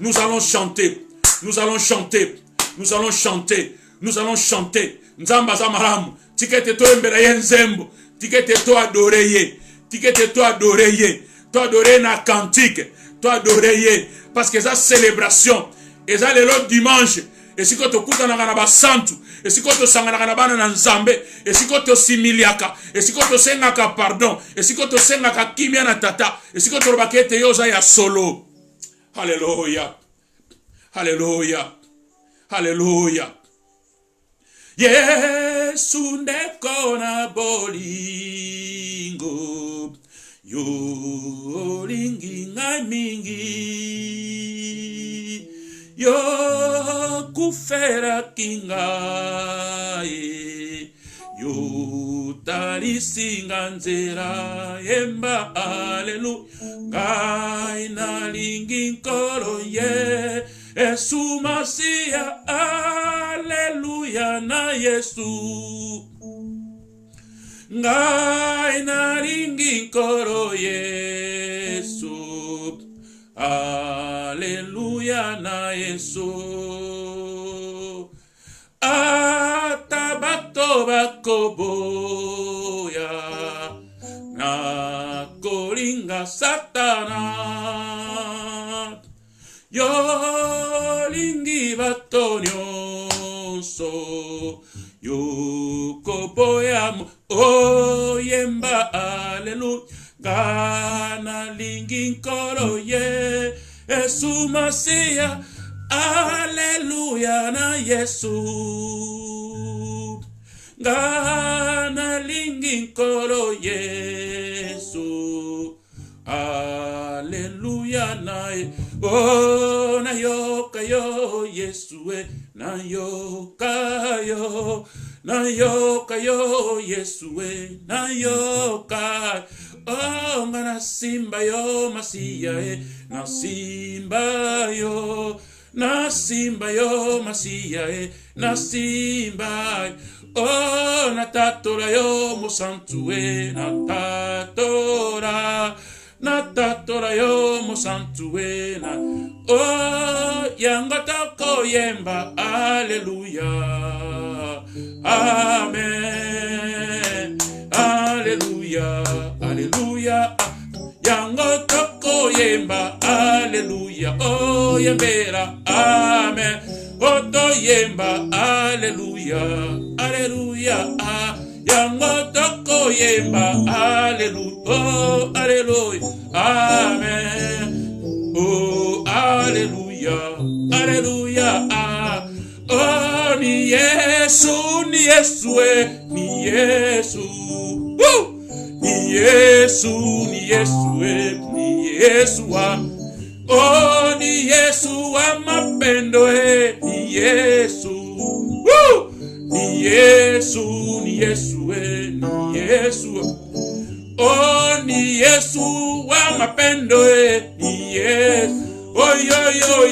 Speaker 1: Nous allons chanter. Nous allons chanter. Nous allons chanter. Nous allons chanter. Nzamba za maramu. Tikete to mbela yenzembo. Tikete to adoreye. Tikete to adoreye. To adoreye na cantique. To adoreye. Parce que ça célébration. Et ça le dimanche. Et si tu kuta na kana basantu. Et si tu sanga na kana bana na nzambe. Et si tu similiaka. Et si tu sengaka pardon. Et si tu sengaka kimia na tata. Et si tu robakete yoza ya solo. Alléluia. Alléluia. Alléluia. Yesu ndeko na bolingo. Yo lingi ngai mingi. Yo kufera kingai. Yo talisinga nzera yemba alelu. Ngai na lingi nkolo ye. Yesu Masia, Alleluia na Yesu. Ngai na ringi koro Yesu. Alleluia na Yesu. Atabato bakoboya. Na koringa satana. Yo lingi batonyoso. Yo koboya oyemba alelu. Gana lingi nkoro ye. Yesu Masia. Alleluia na Yesu. Gana lingi nkoro Yesu. Alleluia na oh na yoka yo Yesue na yoka yo nayoka yo Yesue, nayoka. Oh, ngana simba yo Masia, na simba yo Masia, na simba. Oh, na tatora yo Mosantue, na tatora yo Mosantue, na. Oh, yangata ko yemba, Alléluia, Amen, Alléluia, Alléluia. Yangata ko yemba, Alléluia, oh yembera, Amen. Oto yemba, Alléluia, Alléluia, yangotoko yemba, Alléluia, oh, Alléluia, Amen, oh, Alléluia, Alléluia, oh, ni Yesu, ni Yesu, ni Yesu, ni Yesu, ni Yesu, ni Yesu, oh, ni Yesu wa mapendo, ni Yesu, ni Yesu, ni Yesu, ni Yesu, oh, ni Yesu wa mapendo, ni Yesu, oh,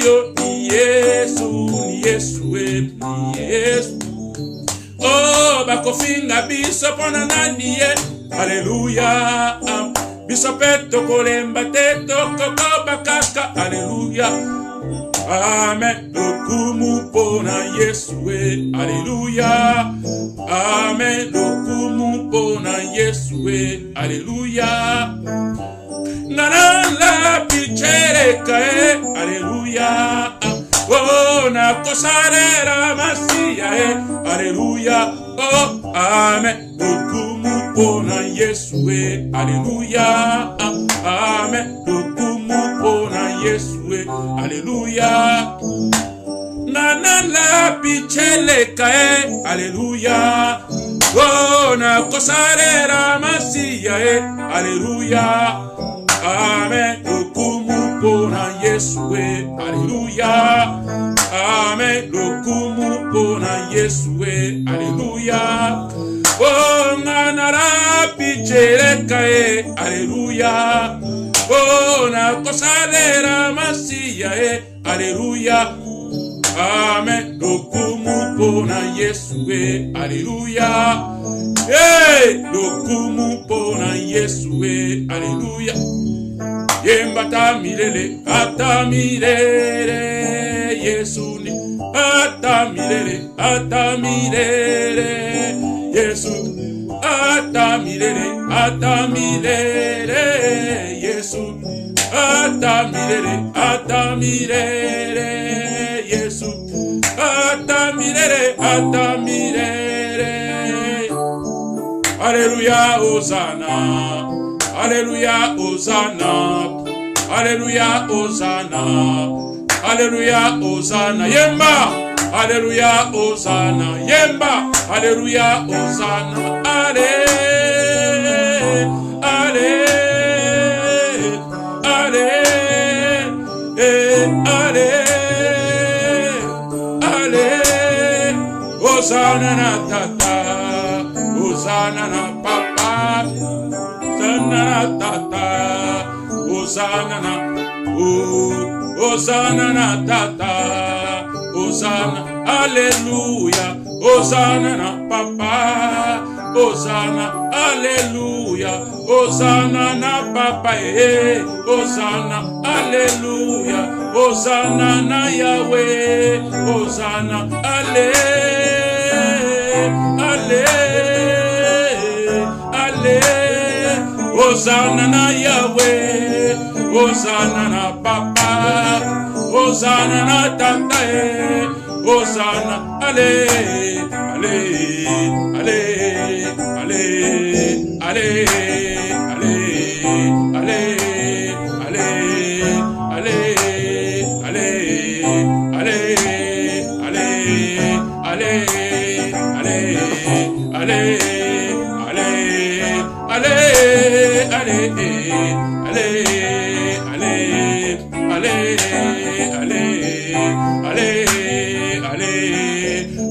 Speaker 1: yo, ni Yesu, ni Yesu, ni Yesu, oh, bakofinga biso pona nani, Alléluia, bisopeto kolemba teto koko bakaka, Alléluia, Amen, lokumu pona Yesue, Alléluia, Amen, lokumu pona Yesue, Alléluia, nanala pichere Alléluia, oh, na kosarera Masia, Alléluia, oh, Amen, lokumu pona Yesue, Alléluia, Amen, lokumu pona Yesue, Alléluia, nanala pichele Alléluia, oh, na kosarera Masia, Alléluia, Amen, lokumu pona Yesue, Alléluia, Amen, lokumu pona Yesue, Alléluia, oh, nanara pichele Alléluia, oh, na kosalera Masia, Alléluia, Amen, lokumu pona Yesue, Alléluia, hey, lokumu pona Yesue, Alléluia, yemba tamirele, Yesuni, atamirele, Yesu, atamirele, Yesu, atamirele, Yesu, atamirele, Alléluia, Hosanna, Alléluia, Hosanna, Alléluia, Hosanna, Alléluia, Hosanna, yemba, Alléluia, Hosanna, yemba, Alléluia, Hosanna, allez, allez, allez, allez, allez, Hosanna na tata, Hosanna na papa, Hosanna na tata, Hosanna na, Hosanna na tata, Hosanna, Alléluia, Hosanna na papa, Hosanna, Alléluia, Hosanna na papa, Hosanna, Alléluia, Hosanna na Yahweh, Hosanna, allez, allez, allez, Hosanna na Yahweh, Hosanna na papa, Hosanna na tata, Hosanna, allez, allez, allez, allez, allez, allez, allez, allez,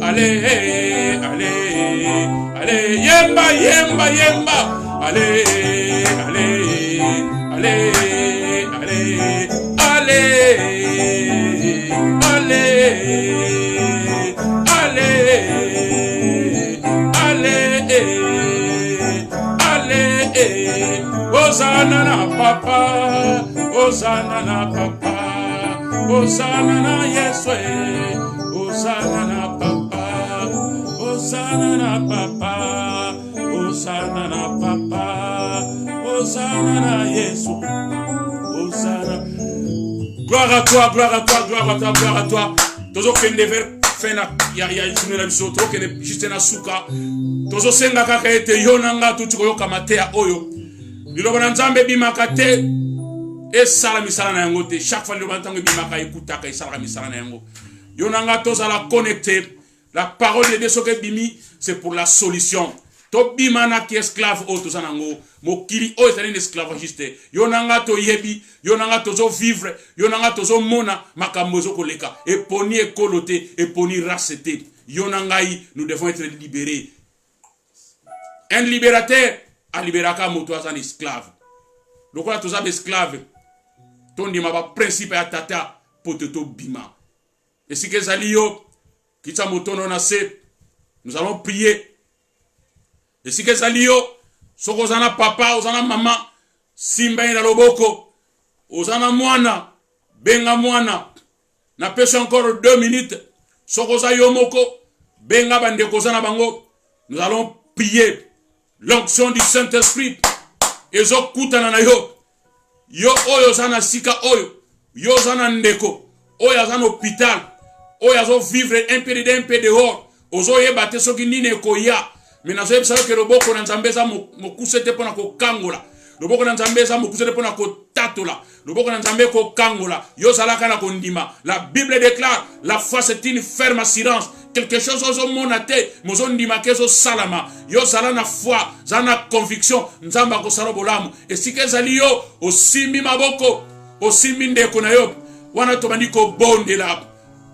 Speaker 1: allez, allez, allez, yemba, yemba, yemba. Allez, allez, allez, allez, allez, allez, allez, allez, allez, Hosanna na papa, Hosanna na papa, Hosanna na Yeswe, Hosanna na papa, Hosanna na papa, Hosanna na papa, Hosanna na Yesu, Hosanna. Gloire à toi, gloire à toi, gloire à toi, gloire à toi. Tozo kende ver fena ya jumela biso to kende juste na suka. Tozo senga kaka ete yonanga tuti koyoka matea oyo. Liloba na Nzambe bimaka te e sala misala na yango te. Chaque fois liloba ntango bimaka ekutaka e sala misala na yango. Yonanga toza la connecter. La parole de Dieu soke bimi c'est pour la solution. To bimana ki esclave o to sanango mokili o ezali esclavagiste yonanga to yebi yonanga tozo vivre yonanga tozo mona makambo zo koleka eponi ekolote eponi racete yonangai nous devons être libérés. Un libérateur a libéraka moto as un esclave lokola toza esclave tondi ma principe ya tata poteto bima et si que ezali yo kitsa moto na se nous allons prier. Et si que ça lio, soko ozana papa, ozana maman, simba ina loboko, ozana mwana, benga mwana, na pese encore 2 minutes, soko za yomoko, benga bandeko ozana bango, nous allons prier l'onction du Saint-Esprit, ezo kutana na yo, yo oyo ozana sika oyo, yo ozana ndeko, oyo ozana hôpital, oyo ozo vivre un peu dehors, ozo yebate soki nini ekoya, mais nous savons que le boko na Nzambe za mokusete pona ko kangola le boko na Nzambe za mokusete pona ko tatola le boko na Nzambe ko kangola yo salaka na kondima. La Bible déclare la foi c'est une ferme assurance quelque chose ozo monate mozo ndima kezo salama yo sala na foi za na conviction Nzamba ko sala bolamu et si kezali yo osimbi maboko osimbi ndeko na yo wana tobandi ko bondela.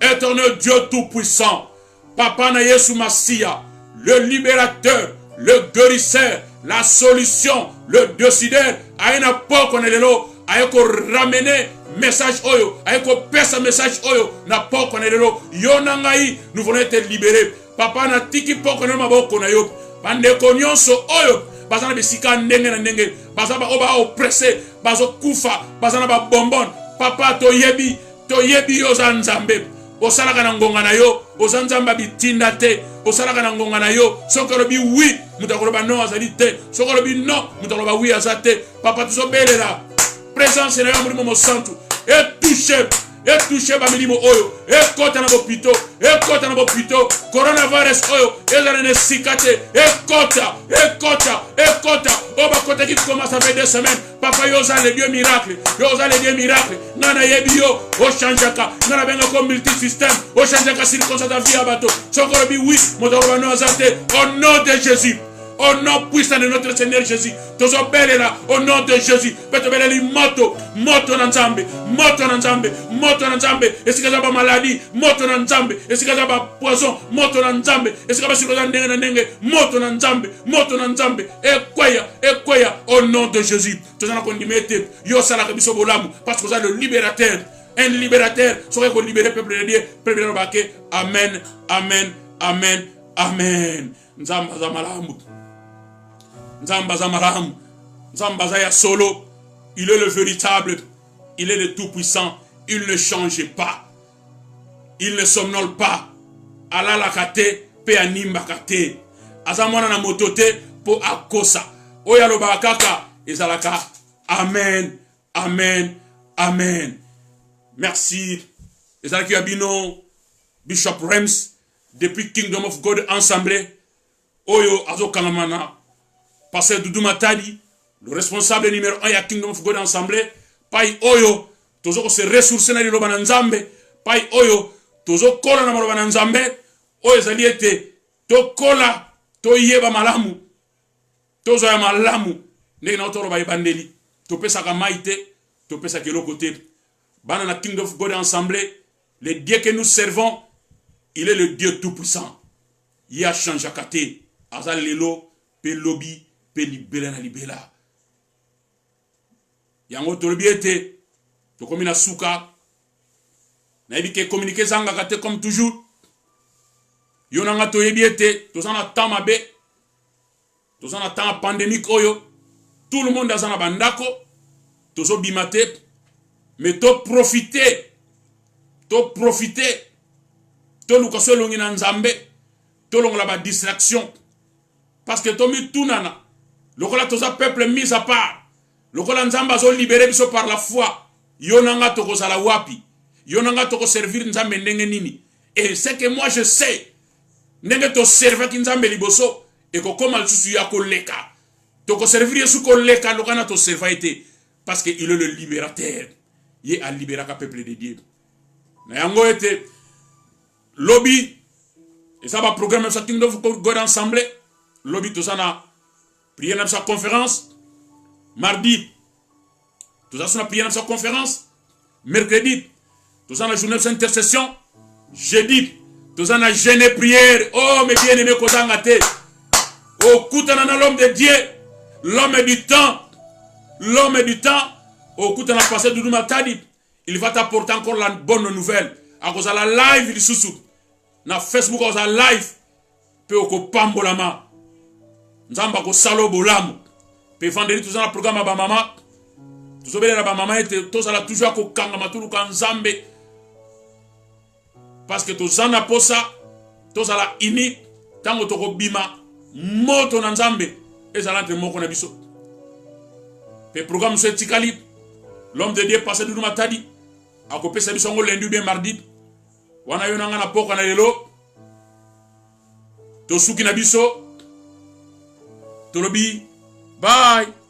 Speaker 1: Éternel Dieu tout puissant papa na Yesu Masia, le libérateur, le guérisseur, la solution, le décideur, a une apport qu'on est là, a ramener message oyo, a pesa message oyo, na apport qu'on est là, yonangai, nous voulons être libérés. Papa na tiki poko na maboko na yo, bande konyonso oyo, bazana bisika ndenge na ndenge, bazaba oba oppressé, bazo kufa, bazana ba bonbon, papa to yebi yo za Nzambe. Osalaka na ngonga na yo, osanzamba bitinda te, osalaka na ngonga na yo, sokolo bi oui, mutakoloba non azali te, sokolo bi non, mutakoloba oui azate, papa tusobelela, présence na yo mulimo santu, et touché ba milimo oyo, et kota na bopito, coronavirus oyo, ezalene sikate, et kota, oba kota qui commence à faire 2 semaines, papa yo za le Dieu miracle, nana yebi yo, o chanjaka, nana benga ko multisystème, o chanjaka circonstance de vie abato, sokolo bi oui, motoroba no azate, au nom de Jésus. Au nom puissant de notre Seigneur Jésus. Tozo belle là, au nom de Jésus. Peto belle li moto na Nzambe. Est-ce que ça va maladie? Moto na Nzambe. Est-ce que ça va poison? Moto na Nzambe. Est-ce que ça va sur la ndenge? Moto na Nzambe. Et quoi, au nom de Jésus. Tozo na kondimete. Yo sala biso bolamu. Parce que ça le libérateur. Un libérateur serait qu'on libérer peuple de Dieu. Peuple de Dieu. Amen. Nzamba za malamu. Nzamba Zaya solo, il est le véritable, il est le tout-puissant, il ne change pas, il ne somnole pas. Ala la kate, pe animba kate. Azamwana na motote, po akosa. Oya lo bakaka, ezalaka. Amen. Merci. Ezalaki Abino, Bishop Rems, depuis Kingdom of God Ensemble. Oyo Azo Kanamana. Pasteur Doudou Matadi, le responsable numéro 1 à Kingdom of God Ensemble, pai oyo, tozo se ressourcer na liloba na Nzambe, pai oyo, tozo kola na maloba na Nzambe, oyo ezali ete, to kola, to yeba malamu, tozo ya malamu, ndenge na otoro ba ebandeli, to pesa ka maite, to pesa ke lokote, bana na Kingdom of God Ensemble, le Dieu que nous servons, il est le Dieu tout-puissant. Il a changé à kate. aza lelo pe lobby pe libela na libela yango tolobi ete tokomi na suka na yebi ke communiquer zanga kate comme toujours yo nanga toyebi ete tozana temps mabe tozana temps pandémique oyo tout le monde aza na bandako tozo bimate mais to profiter to luka so longi na nzambe to longola ba distraction parce que to mi tunana lokola toza peuple mis à part lokola nzamba zo libérer biso par la foi yonanga toko sala wapi yonanga toko servir nzambe ndenge nini et c'est que moi je sais ndenge to servir ki nzambe liboso et ko koma lisusu ya ko leka toko servir yesu ko leka lokana to servir été parce que il est le libérateur il est à libérer ka peuple de Dieu na yango été lobby et ça va programme ça Kingdom of God ensemble lobby tout ça na prier dans sa conférence mardi tout ça na prier dans sa conférence mercredi tout ça na journée d'intercession jeudi tout ça na jeûne et prière oh mes bien-aimés kozanga te oh kutana na l'homme de Dieu l'homme du temps oh kutana passé Doudou Matadi il va t'apporter encore la bonne nouvelle à cause de la live lisusu na Facebook à cause de la live pe oko pambolama nzamba ko salo bolamu pe vendredi tout ça na programme ba mama tout ça bela ba mama était tout ça la toujours ko kanga matulu kan nzambe parce que tout ça na posa tout ça la ini tango to ko bima moto na nzambe ezala entre moko na biso pe programme ce tikali l'homme de Dieu passé Doudou Matadi a copé sa biso lundi ou bien mardi wana yo nanga na poko na lelo to suki na biso tolobi bye.